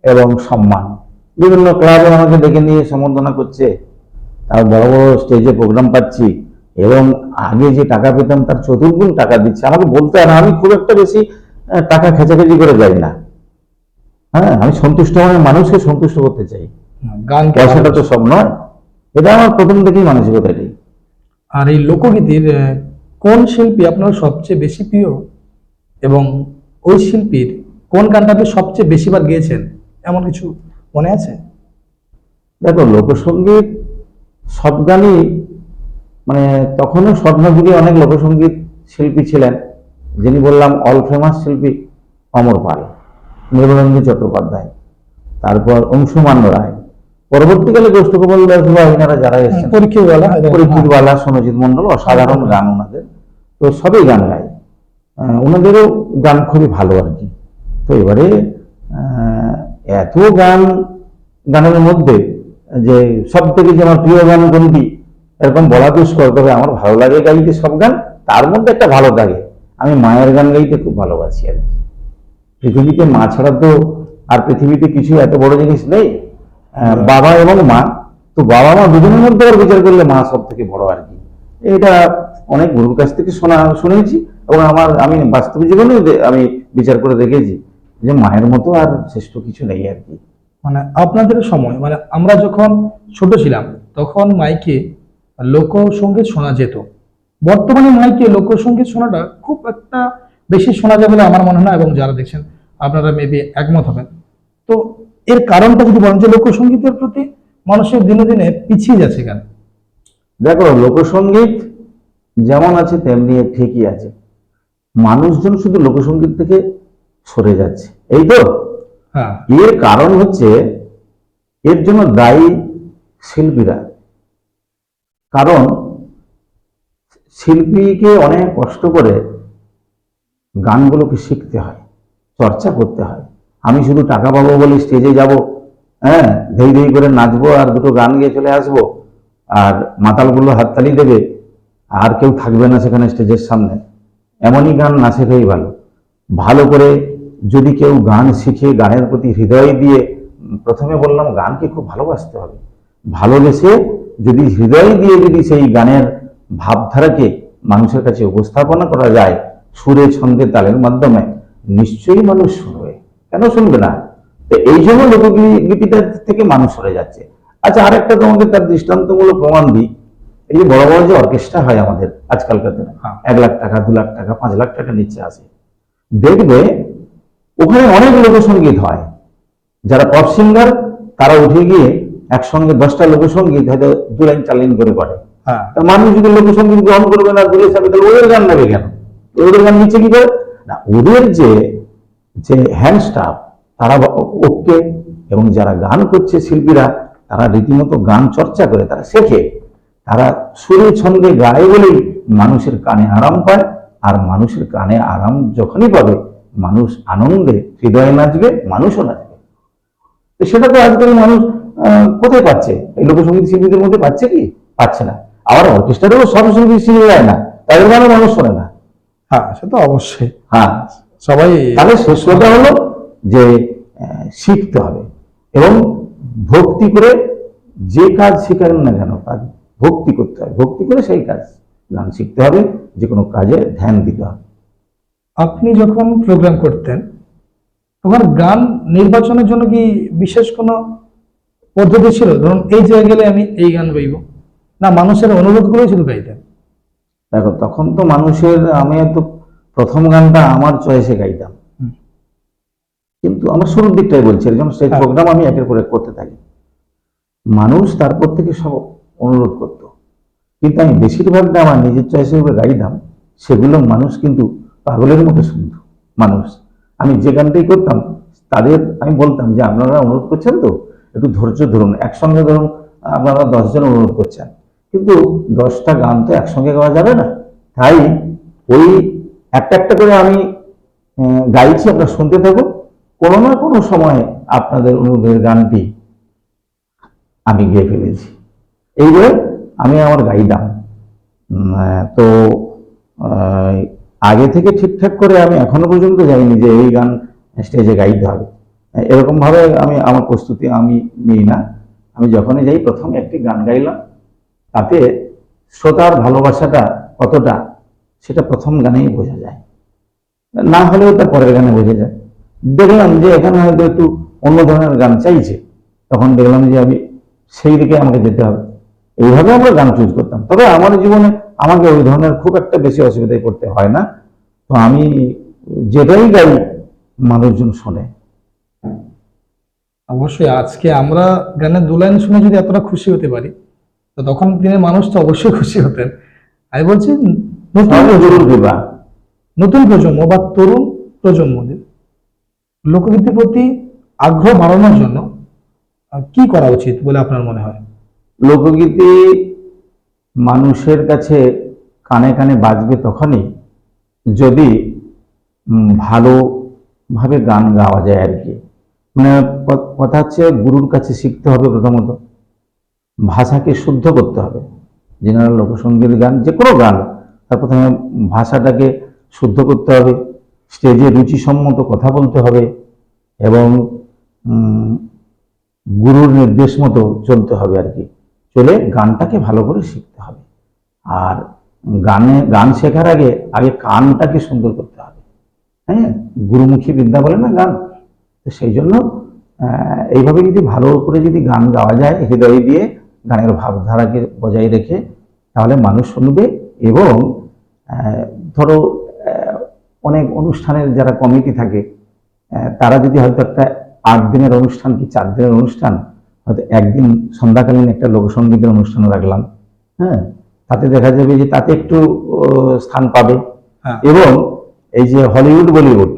এবং সম্মান। বিভিন্ন ক্লাবে আমাকে ডেকে নিয়ে সম্বর্ধনা করছে, তার বড় বড় স্টেজে প্রোগ্রাম পাচ্ছি, এবং আগে যে টাকা পেতাম তার 4 গুণ টাকা দিচ্ছে। আমাকে বলতে হয় না, আমি খুব একটা বেশি টাকা খেচাখেচি করে যাই না। হ্যাঁ, আমি সন্তুষ্ট মানে মানুষকে সন্তুষ্ট করতে চাই, গান পয়সাটা তো সব নয়। এটা আমার প্রথম থেকেই মানসিকতা এটাই। আর এই লোকগীতির কোন শিল্পী আপনার সবচেয়ে বেশি প্রিয়, এবং ওই শিল্পীর কোন গানটা আপনি সবচেয়ে বেশিবার গেয়েছেন, এমন কিছু মনে আছে? দেখো, লোকসঙ্গীত সব গানই, মানে তখনও স্বর্ণযুগে অনেক লোকসঙ্গীত শিল্পী ছিলেন, যিনি বললাম অল ফেমাস শিল্পী অমর পাল, নির্মলেন্দু চট্টোপাধ্যায়, তারপর অংশুমান রায়, পরবর্তীকালে গোষ্ঠগোপাল দাস বা এনারা যারা এসেছেন, পরীক্ষিতওয়ালা, সনজিৎ মন্ডল, অসাধারণ গান ওনাদের। তো সবই গান গায়, ওনাদেরও গান খুবই ভালো আর কি। তো এবারে এত গানের মধ্যে যে সব থেকে যে আমার প্রিয় গান কোনটি, এরকম বলা দুষ্কর। তবে আমার ভালো লাগে গাইতে সব গান, তার মধ্যে একটা ভালো লাগে, আমি মায়ের গান গাইতে খুব ভালোবাসি আর কি। পৃথিবীতে মা ছাড়া তো আর পৃথিবীতে কিছু এত বড় জিনিস নেই। বাবা এবং মা, তো বাবা মা দুজনের মধ্যে আর বিচার করলে মা সব থেকে বড় আর কি। এটা অনেক গুরুর কাছ থেকে শুনেছি, এবং আমি বাস্তব জীবনে আমি বিচার করে দেখেছি যে মায়ের মতো আর শ্রেষ্ঠ কিছু নেই আর কি। মানে আপনাদের সময়, মানে আমরা যখন ছোট ছিলাম তখন মাইকে লোকসঙ্গীত শোনা যেত। বর্তমানে মাইকে লোকসঙ্গীত শোনাটা খুব একটা বেশি শোনা যাবে বলে আমার মনে হয় না, এবং যারা দেখছেন আপনারা মেবি একমত হবেন। তো এর কারণটা যদি বলেন যে লোকসঙ্গীতের প্রতি মানুষের দিনে দিনে পিছিয়ে যাচ্ছে কেন? দেখো, লোকসঙ্গীত যেমন আছে তেমনি ঠিকই আছে, মানুষজন শুধু লোকসঙ্গীত থেকে সরে যাচ্ছে, এই তো। হ্যাঁ, এর কারণ হচ্ছে, এর জন্য দায়ী শিল্পীরা। কারণ শিল্পীকে অনেক কষ্ট করে গানগুলোকে শিখতে হয়, চর্চা করতে হয়। আমি শুধু টাকা পাবো বলে স্টেজে যাব, হ্যাঁ, ধেই ধেই করে নাচবো আর দুটো গান গেয়ে চলে আসবো, আর মাতালগুলো হাততালি দেবে, আর কেউ থাকবে না সেখানে স্টেজের সামনে, এমনই গান না শেখাই ভালো। ভালো করে যদি কেউ গান শিখে গানের প্রতি হৃদয় দিয়ে, প্রথমে বললাম গানকে খুব ভালোবাসতে হবে, ভালোবেসে যদি হৃদয় দিয়ে যদি সেই গানের ভাবধারাকে মানুষের কাছে উপস্থাপনা করা যায় সুরে ছন্দে তালের মাধ্যমে, নিশ্চয়ই মানুষ শুনবে, কেন শুনবে না? তো এই জন্য লোকগীতিটা থেকে মানুষ সরে যাচ্ছে। আচ্ছা, আরেকটা তোমাকে তার দৃষ্টান্তমূলক প্রমাণ দিই। এই যে বড় বড় যে অর্কেস্ট্রা হয় আমাদের আজকালকার দিনে, 1 লাখ টাকা, 2 লাখ টাকা, 5 লাখ টাকা নিচে আসে, দেখবে ওখানে অনেক লোকসঙ্গীত হয়। যারা পপ সিঙ্গার তারা উঠে গিয়ে একসঙ্গে 10টা লোকসঙ্গীত হয়তো 2 লাইন 4 লাইন করে করে। তা মানুষ যদি লোকসঙ্গীত গ্রহণ করবে না, দূরে যাবে, তাহলে ওদের গান নেবে কেন? ওদের গান নিচে কি করে না? ওদের যে যে হ্যান্ড স্টাফ তারা ওকে, এবং যারা গান করছে শিল্পীরা, তারা রীতিমতো গান চর্চা করে, তারা শেখে, তারা সুরে ছন্দে গায় বলেই মানুষের কানে আরাম পায়। আর মানুষের কানে আরাম যখনই পাবে, মানুষ আনন্দে হৃদয়ে নাচবে, মানুষও নাচবে। তো সেটা তো আজকাল মানুষ কোথায় পাচ্ছে? এই লোকসঙ্গীত শিল্পীদের মধ্যে পাচ্ছে কি? পাচ্ছে না। আবার অর্কেস্ট্রারেও সব শিল্পী শিখে যায় না, তাদের গানও মানুষ শোনে না। হ্যাঁ, সে তো অবশ্যই। হ্যাঁ, সবাই। তাহলে শেষ কথা হলো যে শিখতে হবে, এবং ভক্তি করে যে কাজ শেখাবেন না কেন, তার ভক্তি করতে হবে, ভক্তি করে সেই কাজ গান শিখতে হবে, যে কোনো কাজে ধ্যান দিতে হবে। আপনি যখন প্রোগ্রাম করতেন তখন গান নির্বাচনের জন্য কি বিশেষ কোনো পদ্ধতি ছিল? ধরুন এই জায়গায় গেলে আমি এই গান গাইব, না মানুষের অনুরোধগুলোই শুধু গাইতেন? দেখো, তখন তো মানুষের, আমি তো প্রথম গানটা আমার চয়েসে গাইতাম, কিন্তু আমার শুরুর দিকটাই বলছি, এর জন্য স্টেজ প্রোগ্রাম আমি একের পর এক করতে থাকি। মানুষ তারপর থেকে সব অনুরোধ করত, কিন্তু আমি বেশিরভাগটা আমার নিজের চয়েসের উপরে গাইতাম, সেগুলো মানুষ কিন্তু পাগলের মতো শুনত। মানুষ, আমি যে গানটাই করতাম তাদের আমি বলতাম যে আপনারা অনুরোধ করছেন তো, একটু ধৈর্য ধরুন, একসঙ্গে ধরুন আপনারা 10 জন অনুরোধ করছেন, কিন্তু 10টা গান তো একসঙ্গে গাওয়া যাবে না, তাই ওই একটা একটা করে আমি গাইছি, আপনারা শুনতে থাকুন, কোনো না কোনো সময় আপনাদের অনুরোধের গানটি আমি গেয়ে ফেলেছি। এইভাবে আমি আমার গাইতাম। তো আগে থেকে ঠিকঠাক করে আমি এখনো পর্যন্ত যাইনি যে এই গান স্টেজে গাইতে হবে, এরকম ভাবে আমি আমার প্রস্তুতি আমি নিই না। আমি যখনই যাই প্রথমে একটি গান গাইলাম, তাতে শ্রোতার ভালোবাসাটা কতটা সেটা প্রথম গানেই বোঝা যায়, না হলেও তার পরের গানে বোঝা যায়। দেখলাম যে এখানে হয়তো একটু অন্য ধরনের গান চাইছে, তখন দেখলাম যে আমি সেই দিকে আমাকে যেতে হবে। এইভাবে আমরা গান চুজ করতাম। তবে আমার জীবনে আমাকে ওই ধরনের খুব একটা বেশি অসুবিধায় পড়তে হয় না। তো আমি যেটাই গাই মানুষজন শোনে। অবশ্যই আজকে আমরা গানের 2 লাইন শুনে যদি এতটা খুশি হতে পারি, তো তখন দিনের মানুষ তো অবশ্যই খুশি হতেন। আমি বলছি নতুন প্রজন্ম বা তরুণ প্রজন্মদের লোকগীতির প্রতি আগ্রহ বাড়ানোর জন্য কি করা উচিত বলে আপনার মনে হয়? লোকগীতি মানুষের কাছে কানে কানে বাজবে তখনই যদি ভালোভাবে গান গাওয়া যায় আর কি। মানে কথা হচ্ছে গুরুর কাছে শিখতে হবে, প্রথমত ভাষাকে শুদ্ধ করতে হবে। জেনারেল লোকসঙ্গীত গান, যে কোনো গান, তার প্রথমে ভাষাটাকে শুদ্ধ করতে হবে, স্টেজে রুচিসম্মত কথা বলতে হবে, এবং গুরুর নির্দেশ মতো চলতে হবে আর কি। চলে গানটাকে ভালো করে শিখতে হবে। আর গান শেখার আগে কানটাকে সুন্দর করতে হবে। হ্যাঁ, গুরুমুখী বিদ্যা বলে না গান। তো সেই জন্য এইভাবে যদি ভালো করে যদি গান গাওয়া যায় হৃদয় দিয়ে, গানের ভাবধারাকে বজায় রেখে, তাহলে মানুষ শুনবে। এবং ধরো অনেক অনুষ্ঠানের যারা কমিটি থাকে, তারা যদি হয়তো একটা 8 দিনের অনুষ্ঠান কি 4 দিনের অনুষ্ঠান, হয়তো একদিন সন্ধ্যাকালীন একটা লোকসঙ্গীতের অনুষ্ঠান রাখলাম, হ্যাঁ, তাতে দেখা যাবে যে তাতে একটু স্থান পাবে। এবং এই যে হলিউড বলিউড,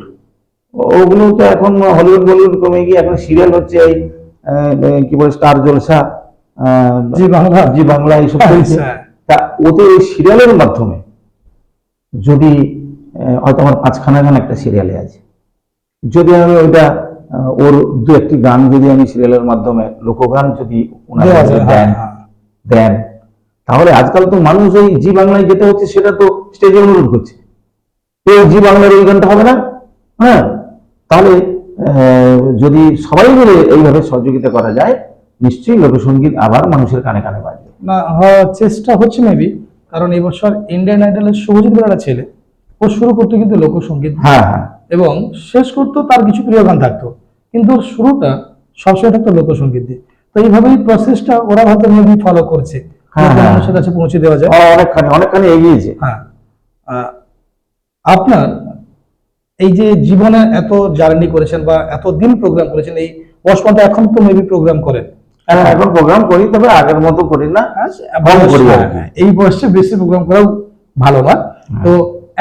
ওগুলো তো এখন হলিউড বলিউড কমে গিয়ে এখন সিরিয়াল হচ্ছে, এই কি বলে স্টার জলসা, জি বাংলা এইসব চলছে। তা ওতে ওই সিরিয়ালের মাধ্যমে যদি হয়তো আমার 5খানা গান একটা সিরিয়ালে আছে, যদি আমি ওইটা ওর দু একটি গান যদি আমি সিরিয়ালের মাধ্যমে লোকগান যদি ওনারা দেওয়া যায়, হ্যাঁ, দেন হ্যাঁ। দেন তাহলে আজকাল তো মানুষ ওই জি বাংলায় যেতে হচ্ছে, সেটা তো স্টেজে অনুরোধ করছে, এই জি বাংলার এই গানটা হবে না। হ্যাঁ, তাহলে যদি সবাই মিলে এইভাবে সহযোগিতা করা যায়, নিশ্চয়ই লোকসঙ্গীত আবার মানুষের কানে কানে বাজবে। না, চেষ্টা হচ্ছে মেবি, কারণ এই বছর ইন্ডিয়ান আইডলের শুভজিৎ বলে একটা ছেলে, ও শুরু করতো কিন্তু লোকসঙ্গীত, হ্যাঁ হ্যাঁ এবং শেষ করতো তার কিছু প্রিয় গান থাকতো, কিন্তু ওর শুরুটা সবসময় থাকতো লোকসঙ্গীত দিয়ে। তো এইভাবেই প্রসেসটা ওরা হয়তো মেবি ফলো করছে, হ্যাঁ, যাতে হ্যাঁ। মানুষের কাছে পৌঁছে দেওয়া যায়। অনেকখানি অনেকখানি এগিয়েছে। হ্যাঁ। আপনার এই যে জীবনে এত জার্নি করেছেন বা এত দিন প্রোগ্রাম করেছেন, এই বয়সপন্থা এখন তো মেবি প্রোগ্রাম করেন। হ্যাঁ, এখন প্রোগ্রাম করি, তবে আগের মতো করি না, কম করি আর কি। এই বয়সে বেশি প্রোগ্রাম করাও ভালো না। তো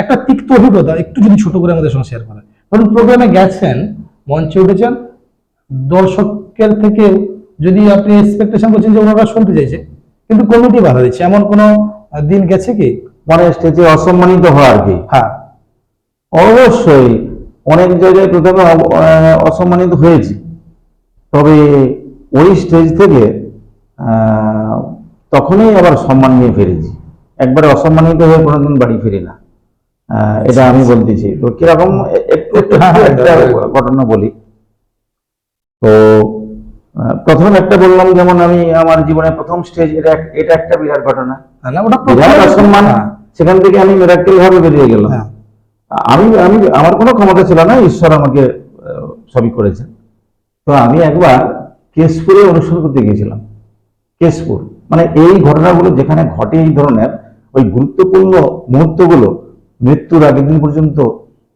একটা তিক্ত অভিজ্ঞতা একটু যদি ছোট করে আমাদের সঙ্গে শেয়ার করেন। ধরুন প্রোগ্রামে গেছেন, মঞ্চে উঠেছেন, দর্শকের থেকে যদি আপনি এক্সপেকটেশন করছেন যে ওনারা শুনতে চাইছে, কিন্তু কমিটি বাধা দিচ্ছে, এমন কোনো দিন গেছে কি? মানে স্টেজে অসম্মানিত হওয়া আর কি। হ্যাঁ, অবশ্যই অনেক জায়গায় প্রথমে অসম্মানিত হয়েছি, তবে ওই স্টেজ থেকে তখনই আবার সম্মান নিয়ে ফিরেছি। একবারে অসম্মানিত হয়ে কোনোদিন বাড়ি ফিরি না, এটা আমি বলতেছি। তো কিরকম একটা ঘটনা বলি। তো প্রথমে একটা বললাম, যেমন আমি আমার জীবনে প্রথম স্টেজ, এটা একটা বিরাট ঘটনা, না ওটা বিরাট অসম্মান। হ্যাঁ, সেখান থেকে আমি মিরাক্কেল ভাবে বেরিয়ে গেলাম। হ্যাঁ। আমি আমি আমার কোনো ক্ষমতা ছিল না, ঈশ্বর আমাকে সবই করেছেন। তো আমি একবার কেশপুরে অনুষ্ঠান করতে গিয়েছিলাম। কেশপুর মানে এই ঘটনাগুলো যেখানে ঘটে, এই ধরনের ওই গুরুত্বপূর্ণ মুহূর্তগুলো মৃত্যুর আগের দিন পর্যন্ত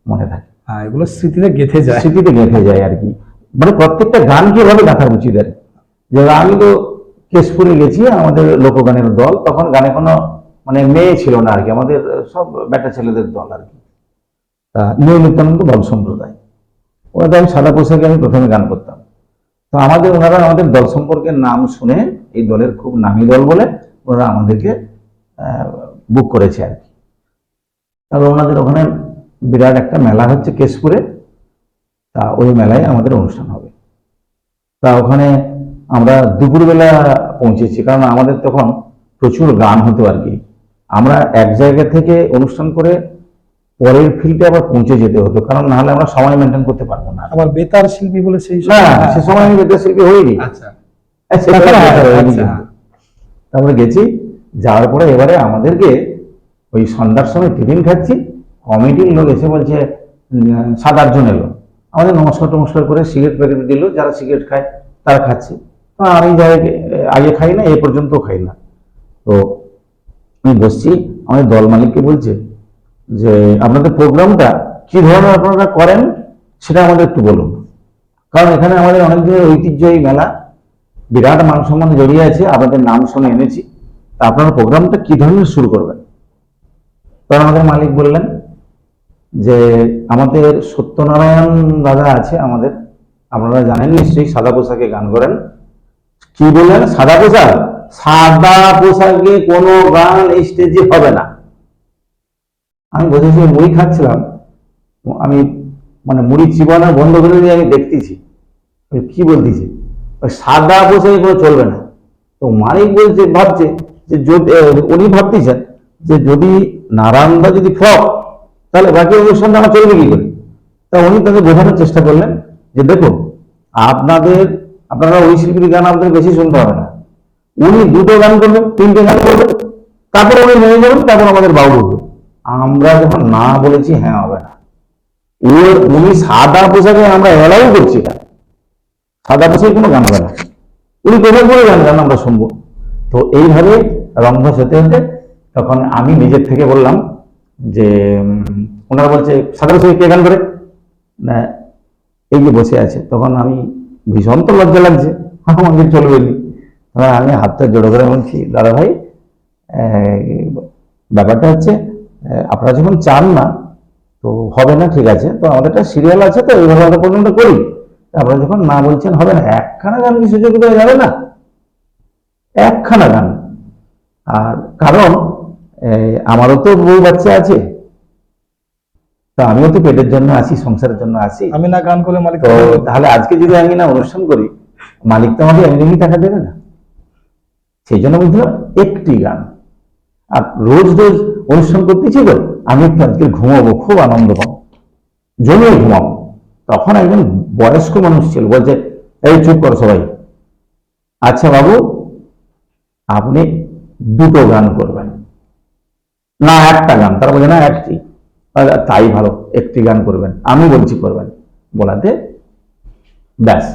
মনে থাকে, হ্যাঁ, এগুলো স্মৃতিতে গেঁথে যায়। স্মৃতিতে গেঁথে যায় আর কি। মানে প্রত্যেকটা গান কিভাবে গাঁথা উচিত আর কি। যে আমি তো কেশপুরে গেছি, আমাদের লোকগানের দল, তখন গানে কোনো মানে মেয়ে ছিল না আর কি, আমাদের সব বেটা ছেলেদের দল আর কি। তা নিউ নিত্যানন্দ দল সম্প্রদায়, ওনাদের আমি সাদা পোশাকে আমি প্রথমে গান করতাম। তো ওনারা আমাদের দল সম্পর্কে নাম শুনে, এই দলের খুব নামী দল বলে ওনারা আমাদেরকে বুক করেছে আর কি। তবে ওনাদের ওখানে বিরাট একটা মেলা হচ্ছে কেশপুরে, তা ওই মেলায় আমাদের অনুষ্ঠান হবে। তা ওখানে আমরা দুপুরবেলা পৌঁছেছি, কারণ আমাদের তখন প্রচুর গান হতো আর কি। আমরা এক জায়গা থেকে অনুষ্ঠান করে পরের ফিল্ডে আবার পৌঁছে যেতে হতো, কারণ নাহলে আমরা সময় মেনটেন করতে পারবো না। আবার বেতার শিল্পী বলে সেই না, সে সময় আমি বেতার শিল্পী হইনি। আচ্ছা, তারপরে গেছি, যাওয়ার পরে এবারে আমাদেরকে ওই সন্ধ্যার সময় টিফিন খাচ্ছি, কমিটির লোক এসে বলছে 7-8 জন এলো, আমাদের নমস্কার টমস্কার করে সিগারেট প্যাকেট দিল, যারা সিগারেট খায় তারা খাচ্ছে। তো আমি যাই আগে খাই না, এ পর্যন্ত খাই না। তো আমি বসছি, আমাদের দল মালিককে বলছে যে আপনাদের প্রোগ্রামটা কি ধরনের আপনারা করেন সেটা আমাদের একটু বলুন, কারণ এখানে আমাদের অনেক দিনের ঐতিহ্য, এই মেলা বিরাট মান সম্মান জড়িয়ে আছে, আপনাদের নাম শুনে এনেছি, তা আপনারা প্রোগ্রামটা কি ধরনের শুরু করবেন। তখন আমাদের মালিক বললেন যে আমাদের সত্যনারায়ণ দাদা আছে আমাদের, আপনারা জানেন নিশ্চয়ই, সাদা পোশাকে গান করেন। কি বললেন? সাদা পোশাক? সাদা পোশাকে কোনো গান স্টেজে হবে না। আমি বসেছি, মুড়ি খাচ্ছিলাম, আমি মানে মুড়ি চিবানো বন্ধ করে দিয়ে আমি দেখতেছি কি বলতেছি, সাদা পোশাকে কোনো চলবে না। তো মালিক বলছে, ভাবছে যে যদি উনি ভাবতেছেন যে যদি নারায়ণদা যদি ফ্লপ, তাহলে বাকি অনুষ্ঠানটা আমার চলবে কি করে। তা উনি তাকে বোঝানোর চেষ্টা করলেন যে দেখুন, আপনারা ওই শিল্পীর গান আপনাদের বেশি শুনতে হবে না, উনি 2টো গান করবেন, 3টে গান করবেন, তারপর উনি নেমে যাবেন, তারপর আমাদের বাউল উঠবে। আমরা যখন না বলেছি, হ্যাঁ হবে না, উনি সাদা পোশাকে আমরা এলাও করছি না, সাদা পোশাকে কোনো গান হবে না, উনি কোথায় করে গান আমরা শুনবো। তো এইভাবে রংধস হতে হতে তখন আমি নিজের থেকে বললাম যে ওনারা বলছে সাদা পোশাকে কে গান করে না, এই যে বসে আছে। তখন আমি ভীষণ তো লজ্জা লাগছে, আমাদের চলবে নি। আমি হাতটা জোড়ো করে বলছি, দাদা ভাই ব্যাপারটা হচ্ছে আপনারা যখন চান না তো হবে না, ঠিক আছে, তো আমাদের একটা সিরিয়াল আছে, তো এইভাবে আমরা প্রোগ্রামটা করি, আপনারা যখন না বলছেন হবে না, একখানা গান কি সুযোগ দেওয়া যাবে না, একখানা গান। আর কারণ আমারও তো বউ বাচ্চা আছে, তো আমিও তো পেটের জন্য আসি, সংসারের জন্য আসি। আমি না গান করলে মালিক তো তাহলে আজকে যদি আমি না অনুষ্ঠান করি, মালিক তো আমাকে এমনি টাকা দেবে না। সেই জন্য বলছিলাম একটি গান। আর রোজ রোজ অনুষ্ঠান করতেছি তো, আমি একটু আজকে ঘুমাবো, খুব আনন্দ পাবো, জমিয়ে ঘুমাবো। তখন একজন বয়স্ক মানুষ ছিল, বলছে এই চুপ করো সবাই, আচ্ছা বাবু আপনি দুটো গান করবেন না একটা গান? তারা বলে না একটি। তাই ভালো, একটি গান করবেন, আমি বলছি করবেন বলাতে ব্যাস।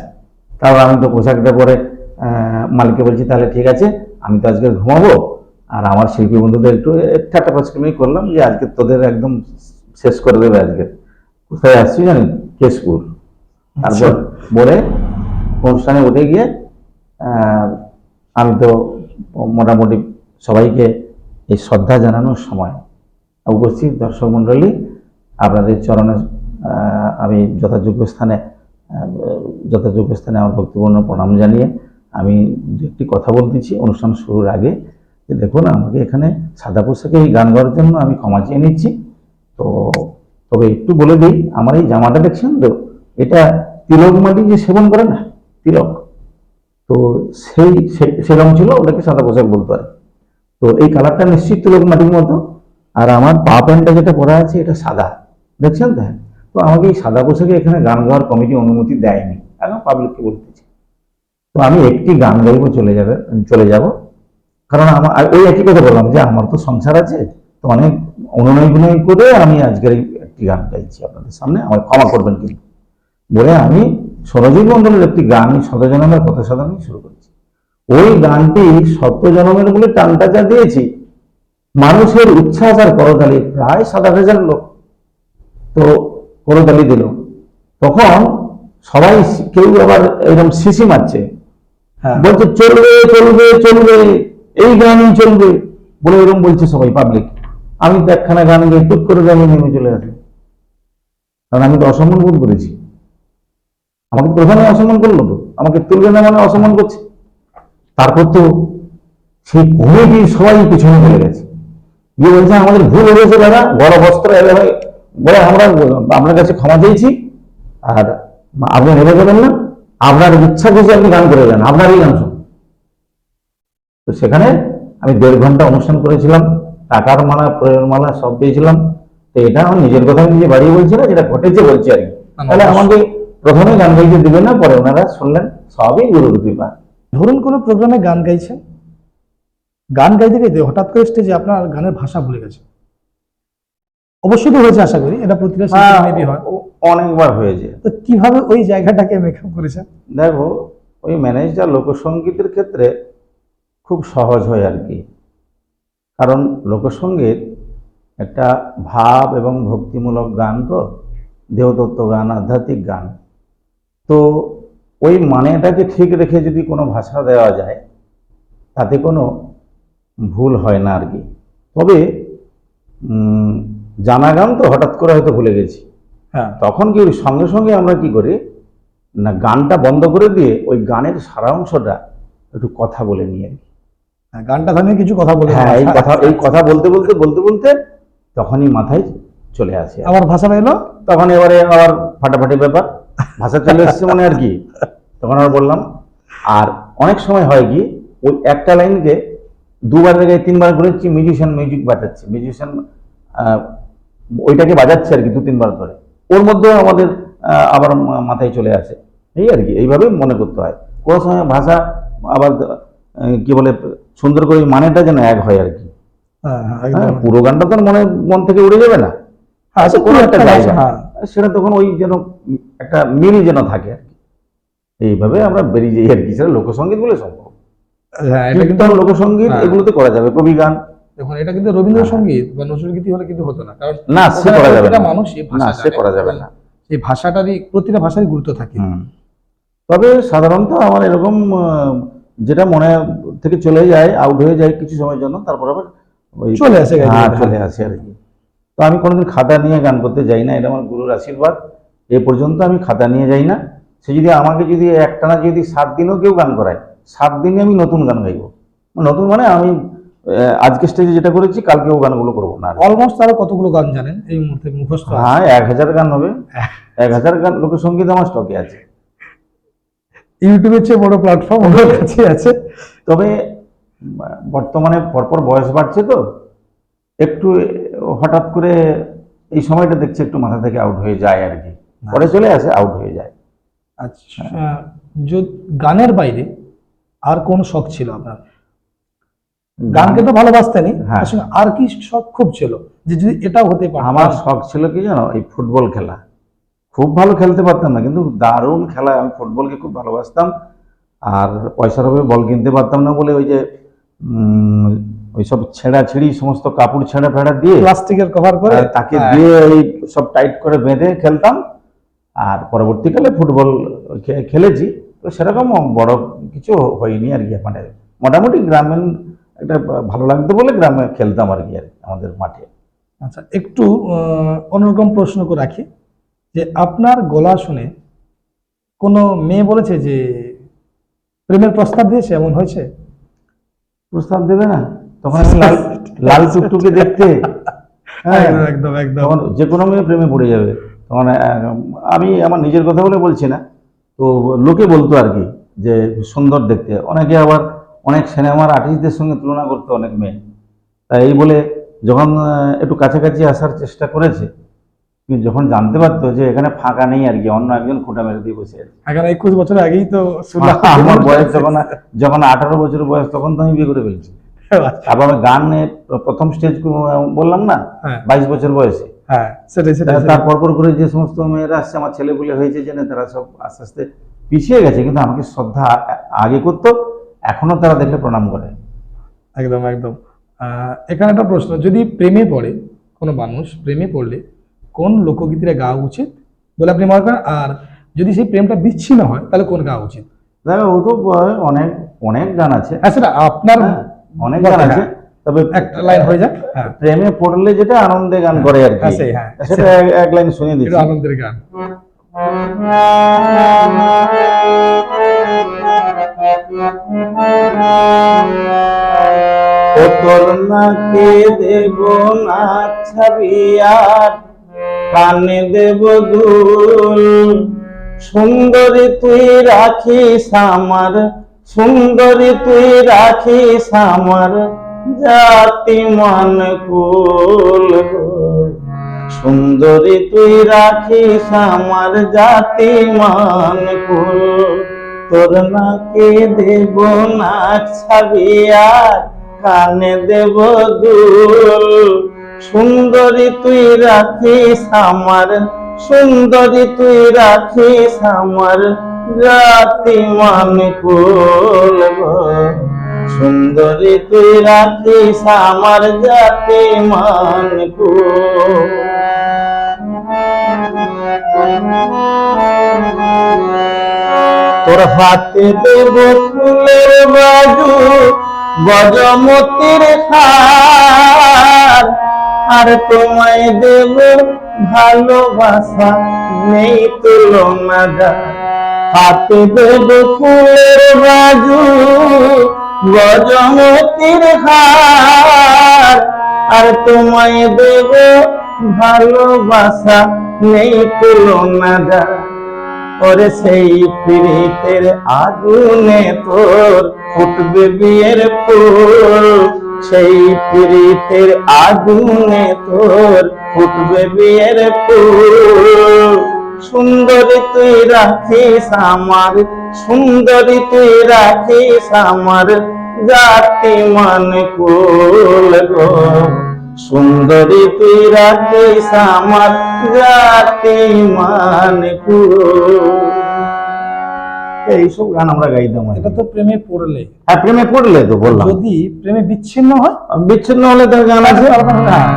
তারপর আমি তো পোশাকটা পরে মালিককে বলছি তাহলে ঠিক আছে, আমি তো আজকে ঘুমাবো, আর আমার শিল্পী বন্ধুদের একটু ঠাট্টা পাঁচকামি করলাম যে আজকে তোদের একদম শেষ করে দেবে আজকে। কোথায় আসছি জানেন? কেশপুর। তারপর বলে অনুষ্ঠানে উঠে গিয়ে আমি তো মোটামুটি সবাইকে এই শ্রদ্ধা জানানোর সময় উপস্থিত দর্শক মণ্ডলী, আপনাদের চরণে আমি যথাযোগ্য স্থানে আমার ভক্তিপূর্ণ প্রণাম জানিয়ে আমি একটি কথা বলতেছি অনুষ্ঠান শুরুর আগে, যে দেখুন আমাকে এখানে সাদা পোশাকে এই গান গাওয়ার জন্য আমি ক্ষমা চেয়ে নিচ্ছি। তো তবে একটু বলে দিই, আমার এই জামাটা দেখছেন তো, এটা তিলক মাটি যে সেবন করে না, তিলক, তো সেরকম ছিল, ওটাকে সাদা পোশাক বলতো আর। তো এই কালারটা নিশ্চিত তিলক মাটির মতো। আর আমার পা প্যান্টটা যেটা পরা আছে এটা সাদা, দেখছেন তো? তো আমাকে এই সাদা পোশাকে এখানে গান গাওয়ার কমিটি অনুমতি দেয়নি, এখন পাবলিককে বলতেছি। তো আমি একটি গান গাইবো, চলে যাব। কারণ আমার ওই একই কথা বললাম যে আমার তো সংসার আছে, তো অনেক অনুনয় বিনয় করে আমি আজকের এই একটি গান গাইছি আপনাদের সামনে, আমার ক্ষমা করবেন কিন্তু বলে আমি সরজিৎ মন্ডলের একটি গান শত জনমের কথা সাধনে শুরু করেছি। ওই গানটি শত জনমের বলে টানটা যা দিয়েছি, মানুষের উচ্ছ্বাস আর করতালি, প্রায় 7,000 লোক তো করতালি দিল। তখন সবাই, কেউ আবার এরকম সিসি মারছে, বলছে চলবে চলবে চলবে, এই গানই চলবে বলে এরকম বলছে সবাই পাবলিক। আমি তো একখানা গান গিয়ে টুক করে আমি নেমে চলে আসি, কারণ আমি তো অসম্মান বোধ করেছি। আমাকে প্রধানে অসম্মান করলো, তো আমাকে তুলবে না মানে অসম্মান করছে। তারপর তো সেই কমিটি সবাই পিছনে চলে গেছে, গিয়ে বলছে আমাদের ভুল হয়েছে দাদা, বড় বস্ত্র বলে আমরা আপনার কাছে ক্ষমা চেয়েছি, আর আপনি নেমে যাবেন না, আপনার ইচ্ছা খুশি আপনি গান করে যান, আপনারই গান শুনুন। তো সেখানে আমি 1.5 ঘন্টা অনুষ্ঠান করেছিলাম, টাকার মালা প্রয়োজন মালা সব পেয়েছিলাম। তো এটা আমার নিজের কথা নিজে বাড়িয়ে বলছি না, যেটা ঘটেছে বলছি আর কি। তাহলে আমাকে প্রথমে গান গাইতে দিবে না, পরে ওনারা শুনলেন, সবই গুরুর কৃপা। ধরুন কোনো প্রোগ্রামে গান গাইছেন, গান গাইতে গাইতে হঠাৎ করে স্টেজে আপনার গানের ভাষা ভুলে গেছে, অবশ্যই তো হয়েছে, আশা করি এটা প্রতিটা মেবি হয়, অনেকবার হয়েছে। তো কিভাবে ওই জায়গাটাকে মেকআপ করেছেন? দেখো, ওই ম্যানেজটা লোকসঙ্গীতের ক্ষেত্রে খুব সহজ হয় আর কি, কারণ লোকসঙ্গীত একটা ভাব এবং ভক্তিমূলক গান, তো দেহতত্ত্ব গান, আধ্যাত্মিক গান। তো ওই মানেটাকে ঠিক রেখে যদি কোনো ভাষা দেওয়া যায়, তাতে কোনো ভুল হয় না আর কি। তবে জানা গান তো হঠাৎ করে হয়তো ভুলে গেছি, তখন কি সঙ্গে সঙ্গে আমরা কি করি না, গানটা বন্ধ করে দিয়ে ওই গানের সারাংশটা একটু কথা বলে নিয়ে আর কি। গানটা থামিয়ে কিছু কথা বলে, হ্যাঁ, এই কথা বলতে বলতে তখনই মাথায় চলে আসে আমার ভাষাটা এলো, তখন এবারে আবার ফাটাফাটি ব্যাপার, ভাষা চলে এসছে মানে আর কি, তখন আবার বললাম। আর অনেক সময় হয় কি, ওই একটা লাইনকে 2বার জায়গায় 3বার করেছি, মিউজিক বাজাচ্ছে, ওইটাকে বাজাচ্ছে আর কি 2-3বার ধরে, ওর মধ্যেও আমাদের আবার মাথায় চলে আসে, এই আর কি। এইভাবে মনে করতে হয়, কোনো সময় ভাষা আবার কি বলে সুন্দর করে মানেটা যেন এক হয় আর কি। পুরো গানটা তো মন থেকে উড়ে যাবে না, কোনো একটা জায়গা সেটা তখন ওই যেন একটা মিল যেন থাকে আর কি। এইভাবে আমরা বেরিয়ে যাই আর কি, সেটা লোকসঙ্গীত বলে সম্ভব। কীর্তন, লোকসঙ্গীত এগুলোতে করা যাবে, কবি গান। দেখুন এটা কিন্তু রবীন্দ্রসঙ্গীত বা নজরুলগীতি হলে কিন্তু হতো না, কারণ না, সে করা যাবে না, মানুষ সে করা যাবে না, এই ভাষাটারই প্রতিটা ভাষারই গুরুত্ব থাকে। তবে সাধারণত আমার এরকম যেটা মনে থেকে চলে যায়, আউট হয়ে যায় কিছু সময়ের জন্য, তারপর আবার চলে আসে আর কি। তো আমি কোনোদিন খাতা নিয়ে গান করতে যাই না, এটা আমার গুরুর আশীর্বাদ। এ পর্যন্ত আমি খাতা নিয়ে যাই না। সে যদি আমাকে যদি একটানা যদি 7 দিনও কেউ গান করায়, 7 দিনে আমি নতুন গান গাইবো। নতুন মানে আমি আজকে স্টেজে যেটা করেছি কালকে ও গানগুলো করবো না আর। অলমোস্ট আরো কতগুলো গান জানেন এই মুহূর্তে মুখস্থ আছে? হ্যাঁ 1000 গান হবে, 1000 গান লোকসঙ্গীত আমার স্টকে আছে। ইউটিউবের চেয়ে বড় প্ল্যাটফর্ম ওর কাছে আছে। তবে বর্তমানে পরপর বয়স বাড়ছে তো একটু হঠাৎ করে এই সময়টা দেখছি একটু মাথা থেকে আউট হয়ে যায় আর কি, পরে চলে আসে আউট হয়ে যায়। আচ্ছা, গানের বাইরে আর কোন শখ ছিল আপনার? গানকে তো ভালোবাসতেনই, হ্যাঁ। তার সঙ্গে আর কি শখ খুব ছিল যে যদি এটা হতে পারে? আমার শখ ছিল কি জানো, এই ফুটবল খেলা। খুব ভালো খেলতে পারতাম না, কিন্তু দারুণ খেলা, আমি ফুটবলকে খুব ভালোবাসতাম। আর পয়সার অভাবে বল কিনতে পারতাম না বলে ওই যে ওইসব ছেঁড়াছিড়ি সমস্ত কাপড় ছেঁড়া ফেড়া দিয়ে প্লাস্টিকের কভার করে তাকে হ্যাঁ। দিয়ে ওই সব টাইট করে বেঁধে খেলতাম। আর পরবর্তীকালে ফুটবল খেলেছি, তো সেরকম বড় কিছু হয়নি আর কি। মানে মোটামুটি গ্রামীণ একটা ভালো লাগতো বলে গ্রামে খেলতাম আর কি, আর আমাদের মাঠে। আচ্ছা, একটু অন্যরকম প্রশ্ন করে রাখি যে আপনার গলা শুনে কোনো মেয়ে বলেছে যে প্রেমের প্রস্তাব দিয়েছে, এমন হয়েছে? প্রস্তাব দেবে না? তখন আমি লাল লাল টুকটুকে দেখতে, হ্যাঁ একদম একদম। তখন যে কোনো মেয়ে প্রেমে পড়ে যাবে। তখন আমি আমার নিজের কথা বলে বলছি না, তো লোকে বলতো আর কি যে সুন্দর দেখতে। অনেকে আবার অনেক সিনেমার আর্টিস্টদের সঙ্গে তুলনা করতো অনেক মেয়ে। তাই এই বলে যখন একটু কাছাকাছি আসার চেষ্টা করেছে, কিন্তু যখন জানতে পারতো যে এখানে ফাঁকা নেই আর কি, অন্য একজন খোঁটা মেরে দিয়ে বসে আছে। এখন 21 বছর আগেই তো শুনলাম। আমার বয়স যখন 18 বছর বয়স, তখন তো আমি বিয়ে করে ফেলছি। তারপর আমি গানে প্রথম স্টেজ বললাম না, হ্যাঁ 22 বছর বয়সে। হ্যাঁ, সেটাই সেটাই। তার পরপর করে যে সমস্ত মেয়েরা আসছে, আমার ছেলেপুলে হয়েছে জেনে, তারা সব আস্তে আস্তে পিছিয়ে গেছে, কিন্তু আমাকে শ্রদ্ধা আগে করতো, এখনো তারা দেখলে প্রণাম করে। একদম একদম। এখানে একটা প্রশ্ন, যদি প্রেমে পড়ে কোনো মানুষ, প্রেমে পড়লে কোন লোকগীতিটা গাওয়া উচিত বলে আপনি মনে করেন? আর যদি সেই প্রেমটা বিচ্ছিন্ন হয় তাহলে কোন গাওয়া উচিত? দেখো, ও তো অনেক অনেক গান আছে, আচ্ছা, আপনার হ্যাঁ, অনেক গান আছে। তবে একটা লাইন হয়ে যাক। হ্যাঁ, প্রেমে পড়লে যেটা আনন্দে গান করে আর কি, হ্যাঁ, সেই, হ্যাঁ। সেটা এক লাইন শুনিয়ে একটু দিচ্ছি। আনন্দের গান। ও তোর নাকে দেব না ছাবি, আর কানে দেব দুল, সুন্দরী তুই রাখিস আমার, সুন্দরী তুই রাখিস আমার জাতি মান কুল, সুন্দরী তুই রাখিস আমার জাতি মান কুল, তোর নাকে দেব না ছাবি, আর কানে দেব দুল, সুন্দরী তুই রাখিস আমার, সুন্দরী তুই রাখিস আমার জাতি মান কুল, সুন্দরী তুই রাখিস আমার জাতি মান কুল। তোর হাতে দেব ফুলের বাজু, গজমতির হার, আর তোমায় দেব ভালোবাসা নেই তুলনা যার, হাতে দেব ফুলের বাজু, গজমতির হার, আর তোমায় দেব ভালোবাসা নেই তুলনা যার, ওরে সেই প্রীতের আগুনে তোর ফুটবে বিয়ের ফুল, সেই প্রীতের আগুনে তোর ফুটবে বিয়ের ফুল, সুন্দরী তুই রাখিস আমার, সুন্দরী তুই রাখিস আমার জাতি মান কুল গো, সুন্দরী তুই রাখিস আমার জাতি মান কুল। এইসব গান আমরা গাইতাম। এটা তো প্রেমে পড়লে। হ্যাঁ, প্রেমে পড়লে তো বললাম। যদি প্রেমে বিচ্ছিন্ন হয়? বিচ্ছিন্ন হলে তার গান আছে। হ্যাঁ,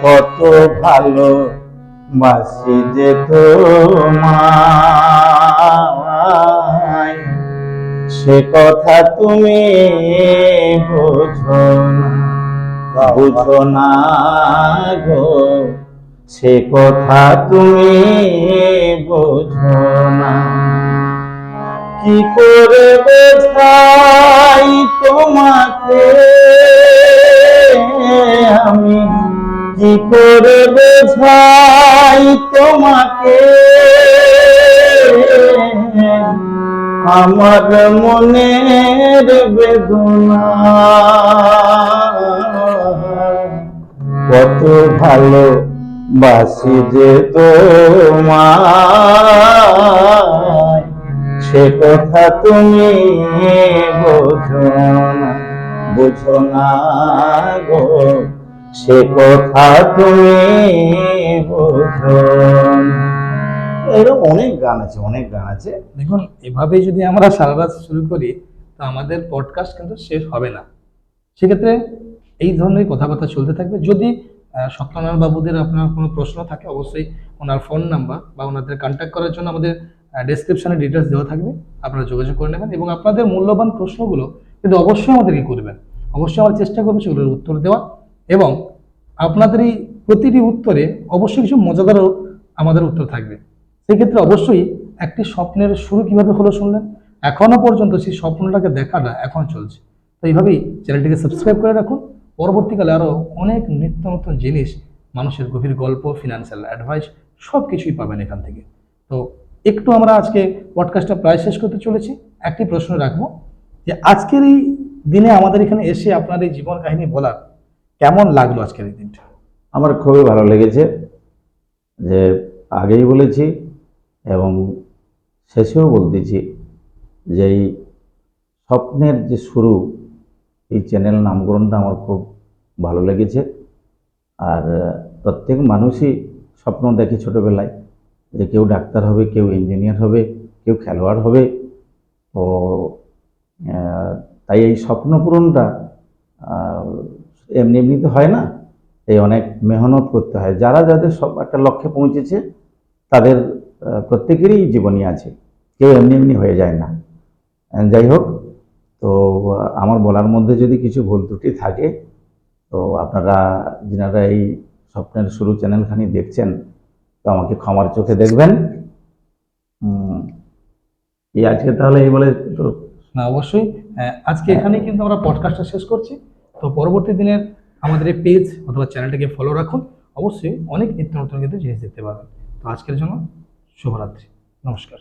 কত ভালো বাসি যে তোমায়, সে কথা তুমি বুঝো না, বুঝো না গো, সে কথা তুমি বুঝো না। কি করে বোঝাই তোমাকে, আমি কি করে বোঝাই তোমাকে, আমার মনের বেদনা, কত ভালো বাসি যে তোমায়, সে কথা তুমি বোঝো না, বুঝো না গো, সে কথা তুমি বোঝো না। এরকম অনেক গান আছে, অনেক গান আছে। দেখুন, এভাবেই যদি আমরা সারা রাত শুরু করি তো আমাদের পডকাস্ট কিন্তু শেষ হবে না। সেক্ষেত্রে এই ধরনের কথাবার্তা চলতে থাকবে। যদি সত্যনারায়ণ বাবুদের আপনার কোনো প্রশ্ন থাকে, অবশ্যই ওনার ফোন নাম্বার বা ওনাদের কন্ট্যাক্ট করার জন্য আমাদের ডেসক্রিপশনে ডিটেলস দেওয়া থাকবে, আপনারা যোগাযোগ করে নেবেন এবং আপনাদের মূল্যবান প্রশ্নগুলো কিন্তু অবশ্যই আমাদেরকে করবেন। অবশ্যই আমরা চেষ্টা করবো সেগুলোর উত্তর দেওয়া, এবং আপনাদের এই প্রতিটি উত্তরে অবশ্যই কিছু মজাদারও আমাদের উত্তর থাকবে। সেক্ষেত্রে অবশ্যই একটি স্বপ্নের শুরু কিভাবে হলো শুনলেন, এখনো পর্যন্ত সেই স্বপ্নটাকে দেখাটা এখন চলছে। তো এইভাবেই চ্যানেলটিকে সাবস্ক্রাইব করে রাখুন। পরবর্তীকালে আরও অনেক নিত্য নতুন জিনিস, মানুষের গভীর গল্প, ফিনান্সিয়াল অ্যাডভাইস সব কিছুই পাবেন এখান থেকে। তো একটু আমরা আজকে পডকাস্টটা প্রায় শেষ করতে চলেছি। একটি প্রশ্ন রাখবো যে আজকের এই দিনে আমাদের এখানে এসে আপনার এই জীবন কাহিনী বলার কেমন লাগলো আজকের এই দিনটা? আমার খুবই ভালো লেগেছে, যে আগেই বলেছি এবং শেষেও বলতেছি যে এই স্বপ্নের যে শুরু, এই চ্যানেল নামকরণটা আমার খুব ভালো লেগেছে। আর প্রত্যেক মানুষই স্বপ্ন দেখে ছোটোবেলায়, যে কেউ ডাক্তার হবে, কেউ ইঞ্জিনিয়ার হবে, কেউ খেলোয়াড় হবে। তো তাই এই স্বপ্ন পূরণটা এমনি এমনিতে হয় না, এই অনেক মেহনত করতে হয়। যারা যাদের সব একটা লক্ষ্যে পৌঁছেছে তাদের প্রত্যেকেরই জীবনী আছে, কেউ এমনি এমনি হয়ে যায় না। যাই হোক, তো আমার বলার মধ্যে যদি কিছু ভুল ত্রুটি থাকে তো আপনারা যারা এই স্বপ্নের শুরু চ্যানেলখানি দেখছেন তো আমাকে ক্ষমার চোখে দেখবেন। এই আজকে তাহলে এই বলে তো না, অবশ্যই আজকে এখানেই কিন্তু আমরা পডকাস্টটা শেষ করছি। তো পরবর্তী দিনের আমাদের এই পেজ অথবা চ্যানেলটাকে ফলো রাখুন, অবশ্যই অনেক নিত্য নতুন কিন্তু জিনিস দেখতে পাবেন। তো আজকের জন্য শুভরাত্রি, নমস্কার।